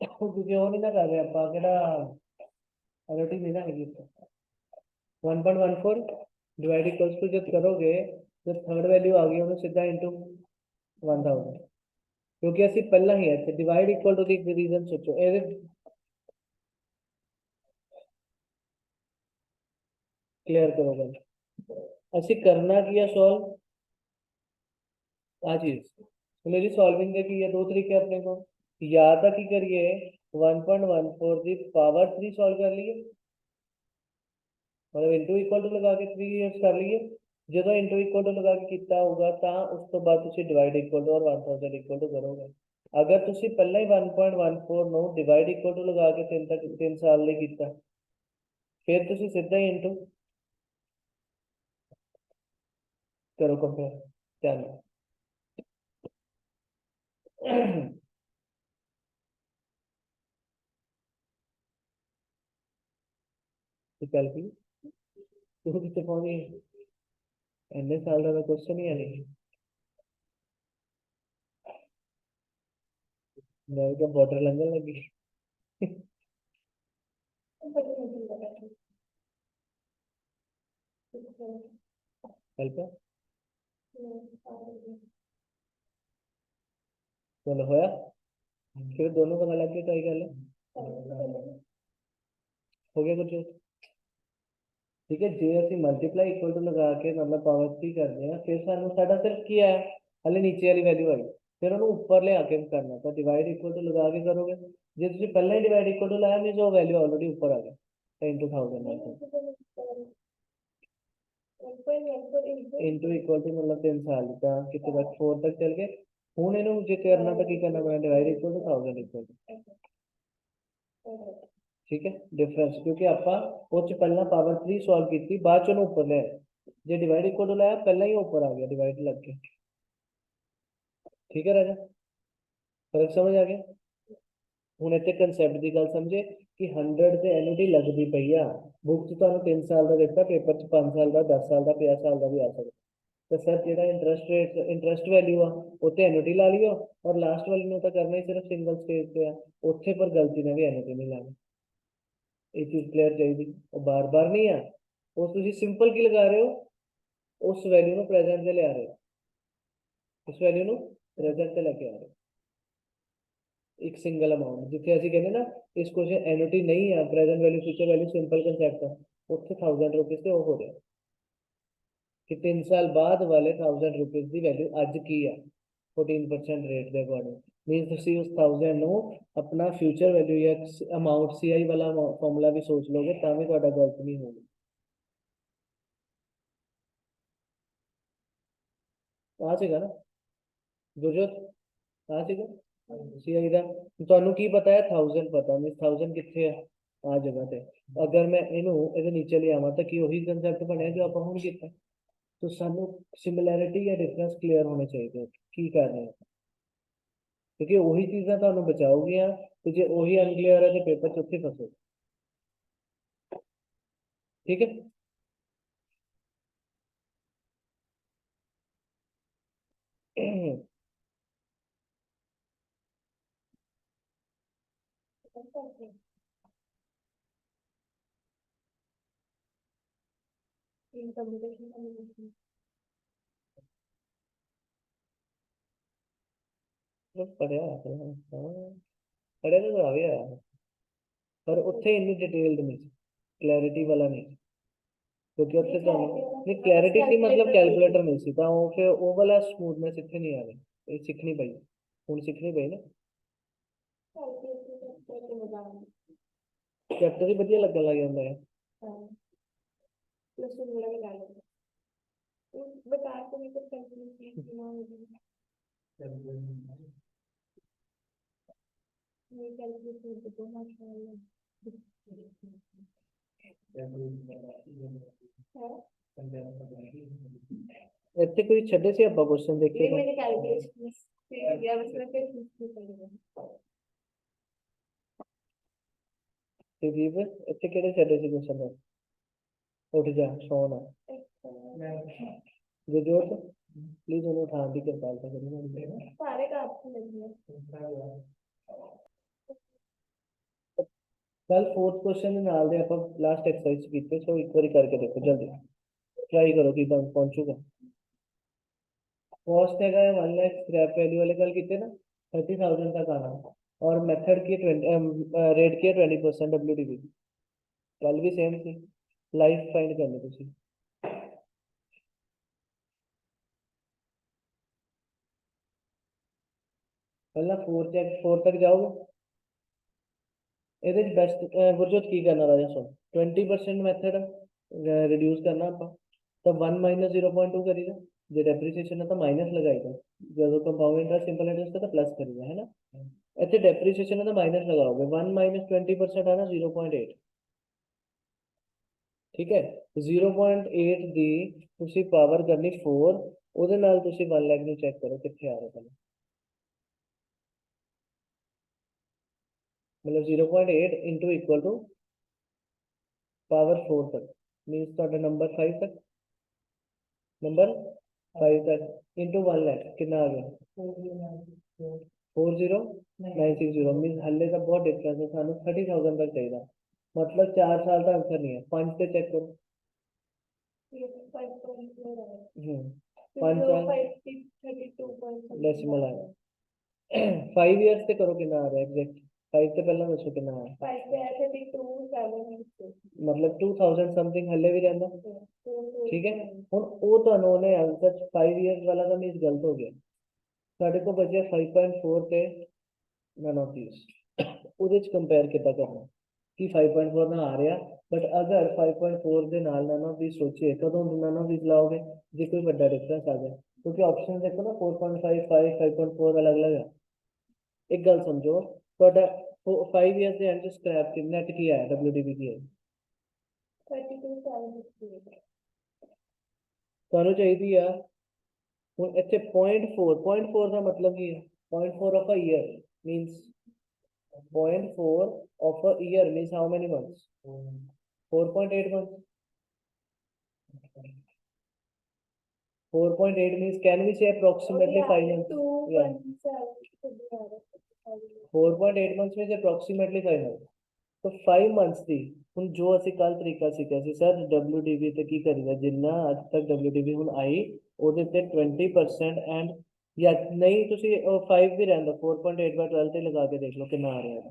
क्योंकि वो नहीं ना कर रहे ਆਪਾਂ ਕਿਹੜਾ एनोटी नहीं ना है, 1.14 डिवाइड इक्वल्स टू जब करोगे, जब थर्ड वैल्यू आ गई उन्हें सीधा इंटू 1000, क्योंकि ਅਸੀਂ ਪਹਿਲਾਂ ਹੀ ਇੱਥੇ divide equal to the reason सोचो ਇਹ क्लियर करोगे, ਅਸੀਂ करना ਕੀ है सॉल्व आ चीज, मेरी सॉल्विंग के की है दो तरीके अपने को, या तो की करिए 1.14 ਦੀ पावर 3 सॉल्व कर लिए, मतलब इंटू इक्वल टू लगा के 3 ईयर्स कर लिए, जो इंटू इक्वल टू लगा के किया होगा तो उस तो बाद तुम डिवाइड इक्वल टू और 1000 इक्वल टू करोगे। अगर तुम पहला ही 1.14 नो डिवाइड इक्वल टू लगा के 3 साल लिए किया, फिर तुम सीधा ही इंटू करो कंपेयर, चलो निकल की तू कितने पहुंची, इन्ने साल का क्वेश्चन ही है नहीं, मैं क्या बॉर्डर लंघन लगी हेल्प है, चलो होया, फिर दोनों पता लग गया क्या गल है, हो गया कुछ, ठीक है जे ਅਸੀਂ ਮਲਟੀਪਲਾਈ ਇਕੁਅਲ ਟੂ ਲਗਾ ਕੇ ਮਤਲਬ ਪਾਵਰ 3 ਕਰਦੇ ਆ, ਫਿਰ ਸਾਨੂੰ ਸਾਡਾ ਸਿਰਫ ਕੀ ਆਇਆ, ਹਲੇ ਨੀਚੇ ਵਾਲੀ ਵੈਲਿਊ ਆਈ, ਫਿਰ ਉਹਨੂੰ ਉੱਪਰ ਲਿਆ ਕੇ ਕਰਨਾ ਤਾਂ ਡਿਵਾਈਡ ਇਕੁਅਲ ਟੂ ਲਗਾ ਕੇ ਕਰੋਗੇ, ਜੇ ਤੁਸੀਂ ਪਹਿਲਾਂ ਹੀ ਡਿਵਾਈਡ ਇਕੁਅਲ ਟੂ ਲਾਇਆ ਨਹੀਂ ਜੋ ਵੈਲਿਊ ਆਲਰੇਡੀ ਉੱਪਰ ਆ ਗਿਆ ਤਾਂ ਇੰਟੂ 1000 ਨਾਲ इंटू इक्वल टू मतलब 3 साल का कितने तक 4 तक चल गए, हूँ इन्हों जे करना तो की करना पैना divide equal to 1000 equal to, ठीक है डिफरेंस, क्योंकि आपा वो च पहला पावर 3 सॉल्व की बाद चों ऊपर ले आए, जे डिवाइड इक्वल टू लाया पहला ही ऊपर आ गया डिवाइड लग के, ठीक है राजा, फर्क समझ आ गया। ਹੁਣ ਇੱਥੇ ਕਨਸੈਪਟ ਦੀ ਗੱਲ ਸਮਝੇ ਕਿ 100 ਤੇ ਐਨਯੂਟੀ ਲੱਗਦੀ ਪਈ ਆ, ਬੁੱਕ 'ਚ ਤੁਹਾਨੂੰ 3 ਸਾਲ ਦਾ ਦਿੱਤਾ, ਪੇਪਰ 'ਚ 5 ਸਾਲ ਦਾ 10 ਸਾਲ ਦਾ 50 ਸਾਲ ਦਾ ਵੀ ਆ ਸਕਦਾ, तो सर ਜਿਹੜਾ इंटरेस्ट रेट इंटरेस्ट वैल्यू ਆ ਉੱਤੇ ਐਨਯੂਟੀ ਲਾ ਲਿਓ, ਔਰ ਲਾਸਟ ਵਾਲੀ ਨੂੰ ਤਾਂ ਕਰਨਾ ਹੀ ਸਿਰਫ ਸਿੰਗਲ ਸਟੇਜ ਤੇ ਆ, ਉੱਥੇ ਪਰ ਗਲਤੀ ਨਾਲ ਵੀ ਐਨਯੂਟੀ ਨਹੀਂ ਲਾਣੀ, ਇਹ ਚੀਜ਼ ਕਲੀਅਰ ਚਾਹੀਦੀ, ਉਹ ਬਾਰ ਬਾਰ ਨਹੀਂ ਆ, ਉਹ ਤੁਸੀਂ ਸਿੰਪਲ ਕੀ ਲਗਾ ਰਹੇ ਹੋ, ਉਸ ਵੈਲਿਊ ਨੂੰ ਪ੍ਰੈਜ਼ੈਂਟ ਤੇ ਲਿਆ ਰਹੇ ਹੋ, ਉਸ ਵੈਲਿਊ ਨੂੰ ਪ੍ਰੈਜ਼ੈਂਟ ਤੇ ਲੈ ਕੇ ਆ ਰਹੇ ਹੋ, एक सिंगल अमाउंट जिथे ਅਸੀਂ ਕਹਿੰਦੇ ਨਾ ਇਸ ਕੁਐਸਚਨ ਐਨਯੂਟੀ ਨਹੀਂ ਆ, present value future value simple concept ਆ, ਉੱਥੇ 1000 ਰੁਪਏ ਤੇ ਉਹ ਹੋ ਰਿਹਾ कि 3 साल बाद वाले 1000 रुपीज की वैल्यू अज की है 14% रेट के अकॉर्डिंग, मीन तुम उस 1000 ਨੂੰ अपना फ्यूचर वैल्यू या अमाउंट सीआई वाला फॉर्मूला भी सोच लोगे तो भी गलत नहीं होगी, ਆ ਜਾਏਗਾ ना गुरजोत आ जाएगा सीआई ਦਾ ਤੁਹਾਨੂੰ ਕੀ ਪਤਾ ਹੈ 1000 ਪਤਾ ਨਹੀਂ 1000 ਕਿੱਥੇ ਹੈ ਆ ਜਗ੍ਹਾ ਤੇ ਅਗਰ ਮੈਂ ਇਹਨੂੰ ਇਹਦੇ ਨੀਚੇ ਲੈ ਆਵਾਂ ਤਾਂ ਕੀ ਉਹੀ ਕੰਸੈਪਟ ਬਣਿਆ ਜੋ ਆਪਾਂ ਹੁਣ ਕੀਤਾ तो ਸਾਨੂੰ ਸਿਮਿਲੈਰਿਟੀ ਜਾਂ ਡਿਫਰੈਂਸ ਕਲੀਅਰ ਹੋਣੇ ਚਾਹੀਦੇ ਕੀ ਕਰ ਰਹੇ ਹਾਂ क्योंकि वही चीज़ें ਤੁਹਾਨੂੰ ਬਚਾਉਗੀਆਂ ਤੇ ਜੇ ਉਹੀ ਅਨਕਲੀਅਰ ਹੈ ਤੇ ਪੇਪਰ ਚ ਉੱਥੇ ਫਸੋ ठीक है पढ़िया हाँ पढ़िया तो आ गया पर ਉੱਥੇ ਇੰਨੀ ਡਿਟੇਲਡ ਨਹੀਂ ਸੀ ਕਲੈਰਿਟੀ ਵਾਲਾ ਨਹੀਂ ਸੀ ਕਿਉਂਕਿ ਉੱਥੇ ਤੁਹਾਨੂੰ ਨਹੀਂ ਕਲੈਰਿਟੀ ਸੀ ਮਤਲਬ ਕੈਲਕੂਲੇਟਰ ਨਹੀਂ ਸੀ ਤਾਂ ਉਹ ਫਿਰ ਉਹ ਵਾਲਾ ਸਮੂਥਨੈਸ ਇੱਥੇ ਨਹੀਂ ਆ ਰਹੀ ਇਹ ਸਿੱਖਣੀ ਪਈ ਹੁਣ ਸਿੱਖਣੀ ਪਈ ਨਾ ਚੈਪਟਰ ਹੀ ਵਧੀਆ ਲੱਗਣ ਲੱਗ ਜਾਂਦਾ ਹੈ ਇੱਥੇ ਕੋਈ ਛੱਡੇ ਸੀ ਆਪਾਂ ਕੁਐਸਚਨ ਦੇਖੇ ਤੇ ਦੀਪ ਇੱਥੇ ਕਿਹੜੇ ਛੱਡੇ ਸੀ ਕੁਐਸਚਨ ਉੱਠ ਜਾ ਸੌਣ ਗੁਰਜੋਤ प्लीज उन्हें उठा दी कृपालता करें सारे का कल फोर्थ क्वेश्चन नाल दे ਆਪਾਂ ਲਾਸਟ ਐਕਸਰਸਾਈਜ਼ ਕੀਤੇ ਸੋ ਇੱਕ ਵਾਰੀ ਕਰਕੇ ਦੇਖੋ ਜਲਦੀ ट्राई करो कि पहुंचूगा कॉस्ट है 1 लाख स्क्रैप वैल्यू वाले कल कितने ना 30,000 तक आना और मेथड की 20 रेट की 20% WDV कल भी सेम थी लाइफ फाइंड करनी तुसी पहला 4 तक जाओगे ਇਹਦੇ ਚ ਬੈਸਟ ਗੁਰਜੋਤ ਕੀ ਕਰਨਾ ਰਾਜਾ ਸੁਣ 20% ਮੈਥਡ ਰਿਡਿਊਸ ਕਰਨਾ ਆਪਾਂ ਤਾਂ 1 - 0.2 ਕਰੀਦਾ ਜੇ ਡੈਪਰੀਸੀਏਸ਼ਨ ਹੈ ਤਾਂ ਮਾਈਨਸ लगाएगा ਜਦੋਂ ਕੰਪਾਊਂਡ ਇੰਟਰਸਟ ਸਿੰਪਲ ਇੰਟਰਸਟ ਤਾਂ प्लस करेगा है ना ਇੱਥੇ ਡੈਪਰੀਸੀਏਸ਼ਨ ਹੈ ਤਾਂ ਮਾਈਨਸ लगाओगे 1 - 20% है ना 0.8 ठीक है 0.8 ਦੀ ਤੁਸੀਂ ਪਾਵਰ ਕਰਨੀ 4 ਉਹਦੇ ਨਾਲ ਤੁਸੀਂ 1 ਲੱਖ ਨੂੰ ਚੈੱਕ ਕਰੋ ਕਿੱਥੇ ਆ ਰਿਹਾ ਪਹਿਲਾਂ मतलब 0.8 इंटू इक्वल टू पावर 4 तक मीन्स ਤੁਹਾਡਾ नंबर 5 तक नंबर 5 तक इंटू 1 लाख कितना आ गया 40960 मीन्स हल्ले का बहुत डिफरेंस है सानू 30,000 तक चाहिए मतलब 4 साल का आंसर नहीं है 5 पे चेक करो 5 साल डेसिमल आया 5 इयर्स से करो कितना आ रहा है एग्जैक्ट 5 से पहले दसो कितना आया मतलब 2000 समथिंग हल्ले भी रहंदा ठीक है हुन ਉਹ ਤੁਹਾਨੂੰ ਉਹਨੇ ਆਂਸਰ 5 ਇਅਰਸ ਵਾਲਾ ਤਾਂ ਮੀਨਸ ਗਲਤ ਹੋ ਗਿਆ ਸਾਡੇ ਕੋਲ ਬਚਿਆ 5.4 ਤੇ ਨਨ ਆਫ ਥੀਸ ਉਹਦੇ ਚ ਕੰਪੇਅਰ ਕਿੱਦਾਂ ਕਰਨਾ ਕਿ 5.4 ਨਾਲ ਆ ਰਿਹਾ ਬਟ ਅਗਰ 5.4 ਦੇ ਨਾਲ ਨਨ ਆਫ ਥੀਸ ਸੋਚੇ ਕਦੋਂ ਨਨ ਆਫ ਥੀਸ ਲਾਓਗੇ ਜੇ ਕੋਈ ਵੱਡਾ ਡਿਫਰੈਂਸ ਆ ਜਾਏ ਕਿਉਂਕਿ ਆਪਸ਼ਨ ਦੇਖੋ ਨਾ 4.5 5 5.4 ਅਲੱਗ-ਅਲੱਗ ਹੈ एक गल समझो ਤੁਹਾਡਾ 5 ਇਅਰਸ ਦੇ ਐਂਡ ਸਕ੍ਰੈਪ ਕਿੰਨਾ ਕੀ ਆਇਆ WDV ਕੀ ਹੈ 32,768 ਤੁਹਾਨੂੰ ਚਾਹੀਦੀ ਆ ਹੁਣ ਇੱਥੇ 0.4 ਦਾ ਮਤਲਬ ਕੀ ਹੈ 0.4 of a year means 0.4 of a year means how many months 4.8 months 4.8 means can we say approximately 5 months yeah 4.8 months means approximately 5 months तो 5 months ਦੀ ਹੁਣ ਜੋ ਅਸੀਂ ਕੱਲ ਤਰੀਕਾ ਸਿੱਖਿਆ ਸੀ ਸਰ WDV ਤੇ ਕੀ ਕਰੀਦਾ ਜਿੰਨਾ ਅੱਜ ਤੱਕ WDV ਹੁਣ ਆਈ ਉਹਦੇ ਤੇ 20% ਐਂਡ ਜਾਂ ਨਹੀਂ ਤੁਸੀਂ 5 ਵੀ ਰਹਿੰਦਾ 4.8 ਬਾਈ 12 ਤੇ ਲਗਾ ਕੇ ਦੇਖ ਲਓ ਕਿੰਨਾ ਆ ਰਿਹਾ ਹੈ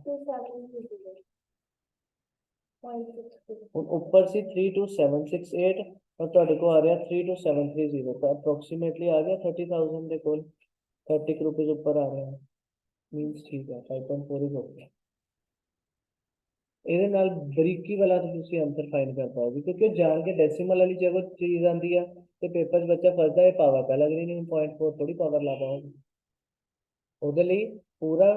ਹੁਣ ਉੱਪਰ ਸੀ 32768 और ਤੁਹਾਡੇ को आ रहा 32730 तो अप्रोक्सीमेटली आ गया 30,000 ਦੇ ਕੋਲ 30 रुपीज ऊपर आ रहा है मींस ठीक है 5.4 ही हो गया ਇਹਦੇ ਨਾਲ ਬਰੀਕੀ ਵਾਲਾ ਤੁਸੀਂ ਆਨਸਰ ਫਾਈਂਡ ਕਰ ਪਾਓਗੇ ਕਿਉਂਕਿ ਉਹ ਜਾਣ ਕੇ ਡੈਸੀਮਲ ਵਾਲੀ ਜਗ੍ਹਾ ਚੀਜ਼ ਆਂਦੀ ਆ ਤੇ ਪੇਪਰ 'ਚ ਬੱਚਾ ਫਸਦਾ ਇਹ ਪਾਵਰ ਪਹਿਲਾਂ ਲੱਗਣੀ ਨਹੀਂ 0.4 ਥੋੜੀ ਪਾਵਰ ਲਾ ਪਾਵਾਂਗੇ ਉਹਦੇ ਲਈ ਪੂਰਾ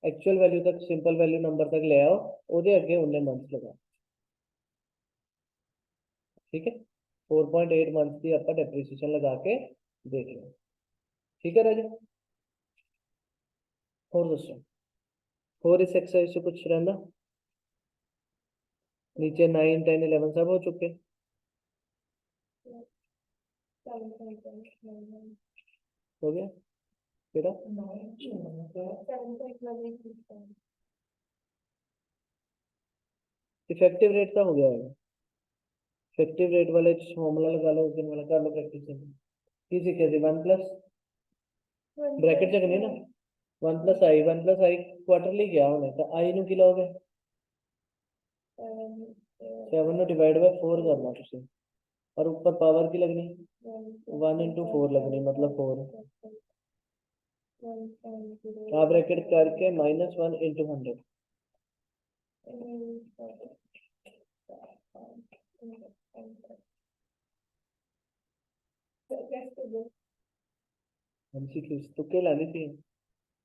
ਐਕਚੁਅਲ ਵੈਲਿਊ ਤੱਕ ਸਿੰਪਲ ਵੈਲਿਊ ਨੰਬਰ ਤੱਕ ਲੈ ਆਓ ਉਹਦੇ ਅੱਗੇ ਉਹਨੇ ਮੰਥਸ ਲਗਾ ठीक है 4.8 मंथ की आपका डेप्रिसिएशन लगा के देख लो ठीक है राजा और दोस्तों और इस एक्सरसाइज से कुछ रहना नीचे 9 10 11 सब हो चुके हो गया बेटा इफेक्टिव रेट का हो गया है इफेक्टिव रेट वाले फॉर्मूला लगा लो उस दिन वाला कर लो प्रैक्टिस की सीखे थे 1 प्लस ब्रैकेट च करनी ना 1 प्लस आई क्वार्टरली क्या होना तो आई नु की लोगे 7 नु डिवाइड बाय 4 करना तुसी और ऊपर पावर की लगनी 1 into 4 लगनी मतलब 4 आप ब्रैकेट करके -1 into 100 एमसीक्यूज तुक्के लानी थी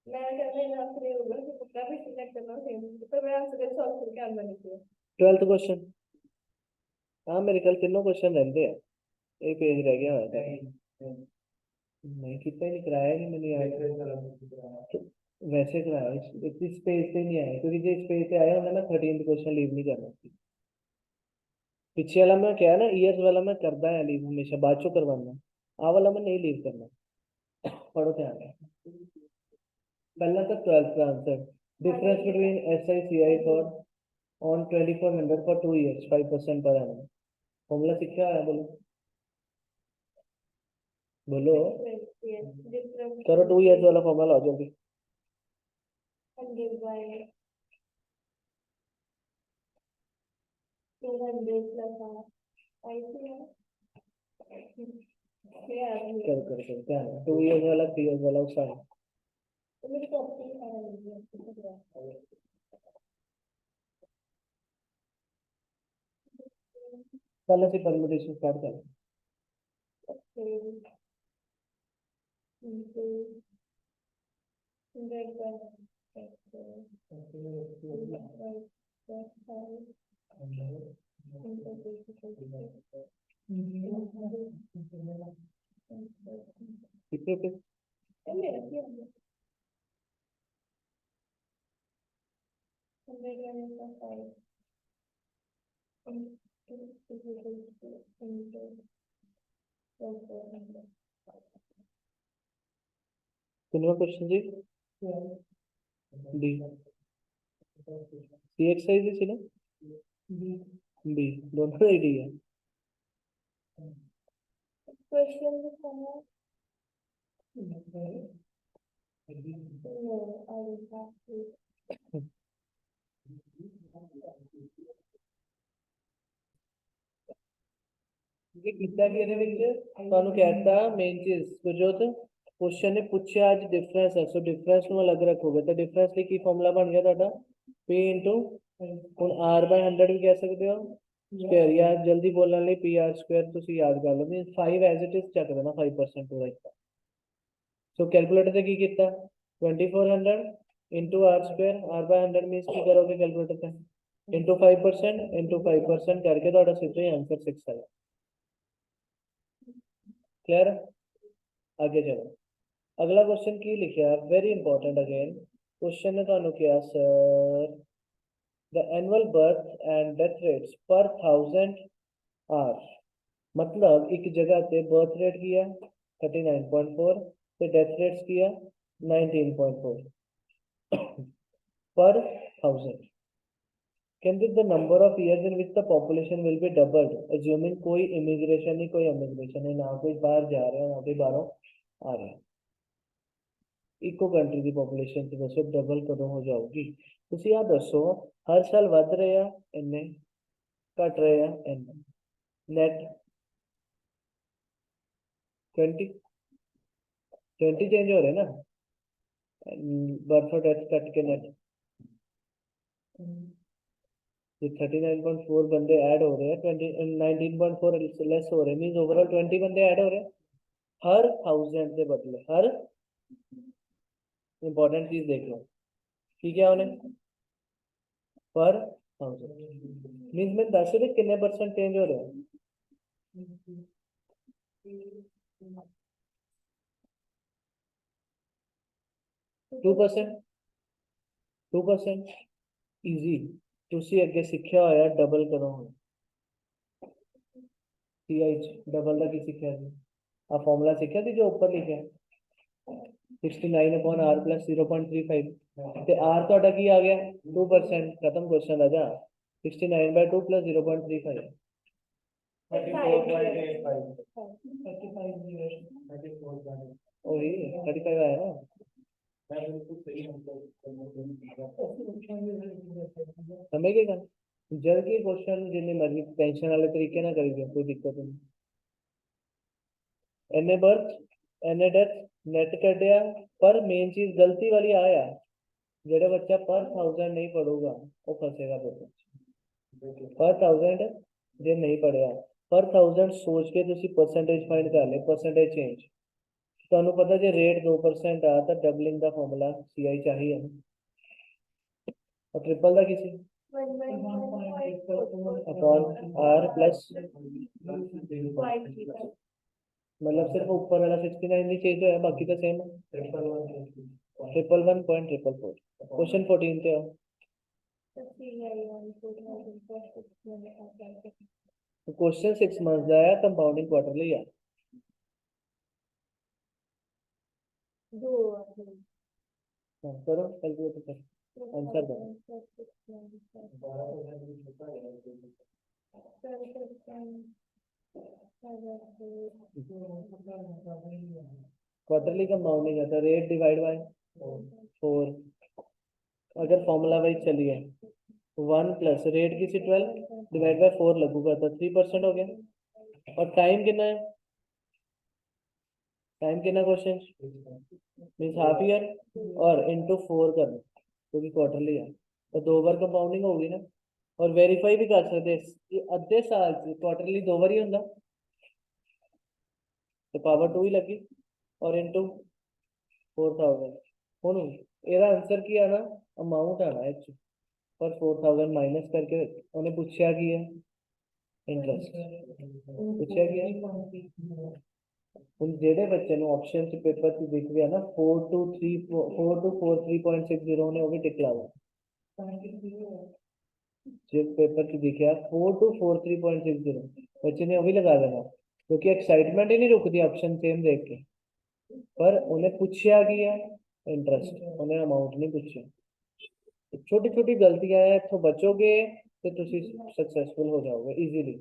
मैं कहने लगा फ्री होगा कि तुक्का भी सिलेक्ट करना सेम तो मैं आंसर सॉल्व करके आना नहीं किया 12th क्वेश्चन हाँ मेरे कल तीनों क्वेश्चन रहते हैं एक पेज रह गया होता है नहीं कितना ही नहीं कराया नहीं मैंने यार तो वैसे कराया इस पेज पे नहीं आया क्योंकि जो इस पेज पे आया होगा ना 13th क्वेश्चन लीव नहीं करना पीछे वाला मैं क्या है ना ईयर्स वाला मैं करता है लीव हमेशा बाद चो करवाना आ वाला मैं नहीं लीव करना पढ़ो ध्यान पहला तो 12th का answer difference between SICI for on 2400 for 2 years 5% पर annum फॉर्मूला सीखा है बोलो बोलो करो 2 years वाला फॉर्मूला लाओ जल्दी 100 by 200 plus half ऐसे है करो क्या है 2 years वाला 3 years वाला उसका है तो मेरी कॉपी है पहले से परमुटेशन स्टार्ट कर into 100 कितने पे कितना question G D C exercise थी ना बी दोनों ही डी है question no, I will have to ये कितना भी ਇਹਦੇ ਵਿੱਚ ਤੁਹਾਨੂੰ ਕਹਿਤਾ ਮੇਨ ਚੀਜ਼ ਗੁਰਜੋਤ क्वेश्चन ने पूछा आज डिफरेंस है सो डिफरेंस ਨੂੰ ਅਲੱਗ ਰੱਖੋਗੇ ਤਾਂ ਡਿਫरेंस ਲਈ ਕੀ ਫਾਰਮੂਲਾ ਬਣ ਗਿਆ ਤੁਹਾਡਾ p ਹੁਣ r/100 ਵੀ ਕਹਿ ਸਕਦੇ ਹੋ ਸਕੁਅਰ ਜਾਂ ਜਲਦੀ ਬੋਲਣ ਲਈ pr² ਤੁਸੀਂ ਯਾਦ ਕਰ ਲਓ ਮੀਨਸ 5 ਐਜ਼ ਇਟ ਇਜ਼ ਚੱਕ ਦੇਣਾ 5% ਪੂਰਾ ਇੱਕ ਸੋ ਕੈਲਕੂਲੇਟਰ ਤੇ ਕੀ ਕੀਤਾ 2400 into r² r/100 ਮੀਨਸ ਕੀ ਕਰੋਗੇ ਕੈਲਕੂਲੇਟਰ ਤੇ into 5% करके ਤੁਹਾਡਾ ਸਿੱਧਾ ਹੀ ਆਨਸਰ 6 ਆਇਆ क्लियर आगे चलो अगला क्वेश्चन की लिखा वेरी इंपॉर्टेंट अगेन क्वेश्चन ने ਤੁਹਾਨੂੰ किया sir the annual birth and death rates पर 1000 आर मतलब एक जगह पे बर्थ रेट किया 39.4 ਤੇ डेथ रेट्स किया 19.4 पर 1000 कहते the number of years in which the population will be doubled assuming कोई immigration नहीं कोई immigration नहीं ना कोई बाहर जा रहा है ना कोई बाहरों आ रहा है इको कंट्री की पॉपुलेशन से दसो डबल कदों हो जाओगी ਤੁਸੀਂ ਆ ਦੱਸੋ ਹਰ ਸਾਲ ਵੱਧ ਰਿਹਾ ਇੰਨੇ ਘਟ ਰਿਹਾ ਇੰਨੇ नेट 20 चेंज हो रहे ना बर्थ और डेथ कट के नेट ये 39.4 बंदे ऐड हो रहे हैं, 19.4 लेस हो रहे हैं, मीन्स ओवरऑल 20 बंदे ऐड हो रहे हैं हर 1000 के बदले। हर इंपॉर्टेंट चीज देख लो, ठीक है उन्हें पर 1000 मीन्स में 10 से कितने परसेंट चेंज हो रहे हैं? 2%। 2% ईजी। ਤੁਸੀਂ ਅੱਗੇ ਸਿੱਖਿਆ ਹੋਇਆ ਡਬਲ ਕਦੋਂ ਹੋਣਾ? CH डबल का की सीखा है? आप फॉर्मूला सीखा थी जो ऊपर लिखा है 69 अपॉन r प्लस 0.35 ਤੇ r ਤੁਹਾਡਾ ਕੀ ਆ ਗਿਆ 2%। खत्म क्वेश्चन राजा। 69/2 प्लस 0.35 वही 35 आया ना। समझ गए ਗੱਲ? जल के क्वेश्चन जिन्हें मर्जी टेंशन वाले तरीके ना करिए, कोई दिक्कत नहीं। एने बर्थ एने डेथ नेट कटिया पर मेन चीज गलती वाली आया जेड़ा बच्चा पर 1000 नहीं पढ़ूगा वो फंसेगा पेपर पर 1000 जे नहीं पढ़िया पर 1000 सोच के तुसी परसेंटेज फाइंड कर ले परसेंटेज चेंज ਤੁਹਾਨੂੰ पता जे रेट 2% आ तो डबलिंग का फॉर्मूला CI चाहिए और ट्रिपल का किसी 1.5 अपॉन r प्लस मतलब सिर्फ ऊपर वाला 69 नहीं चेंज है बाकी तो सेम है 111.444 क्वेश्चन 14 पे आओ। तो क्वेश्चन 6 मंथ्स का है कंपाउंडिंग क्वार्टरली है। हाँ, करो कैलकुलेट करो आंसर दो। क्वार्टरली कंपाउंडिंग है तो रेट डिवाइड बाय 4। अगर फॉर्मूला वाइज चलिए 1 प्लस रेट किसी 12 डिवाइड बाय 4 लगूगा तो 3% हो गया। और टाइम कितना है? टाइम कितना क्वेश्चन मीन्स हाफ ईयर और इनटू 4 करना क्योंकि क्वार्टरली है तो 2 बार कंपाउंडिंग होगी ना। और वेरीफाई भी कर सकते कि अद्धे साल क्वार्टरली 2 बार ही होंगे तो पावर 2 ही लगी और इनटू 4000 ਹੁਣ ਇਹਦਾ ਆਨਸਰ ਕੀ ਆਣਾ ਅਮਾਉਂਟ ਆਣਾ ਇਹ 'ਚ पर 4000 माइनस करके उन्हें पूछा की है इंटरेस्ट पूछा की है। ਹੁਣ ਜਿਹੜੇ ਬੱਚੇ ਨੂੰ ਆਪਸ਼ਨ ਚ ਪੇਪਰ ਚ ਦਿਖ ਰਿਹਾ ਨਾ 4 to 4.60 ਨੇ ਉਹ ਵੀ ਟਿਕ ਲਾ ਲਓ। जो पेपर की दिखे 4 to 43.60 बच्चे ने वही लगा देना क्योंकि एक्साइटमेंट ही नहीं रुकती ऑप्शन सेम देख के। पर उन्हें पूछा कि है इंटरेस्ट उन्हें अमाउंट नहीं पूछा। छोटी छोटी गलतियां है तो बचोगे तो तुम सक्सेसफुल हो जाओगे इजीली।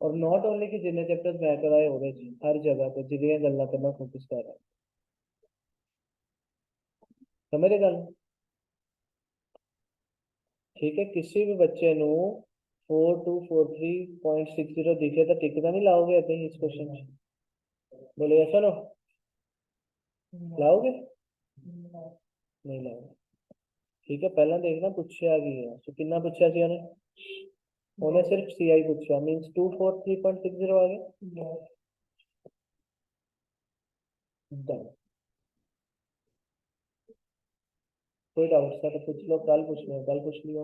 और नॉट ओनली कि जिन्हें चैप्टर्स मैं कराए हो रहे हर जगह पे जिन्हें गल्ला करना फोकस कर रहा है समझ गल। ठीक है किसी भी बच्चे नु 4243.60 दिखे तो टिक नहीं लाओगे ऐसे ही इस क्वेश्चन बोले ऐसा नो लाओगे नहीं लाओगे। ठीक है पहला देखना पूछा की है तो कितना पूछा सी उन्हें उन्हें सिर्फ CI पूछा मींस 243.60 आ गया। Done। कोई डाउट था तो पूछ लो कल पूछ लो कल पूछ लियो।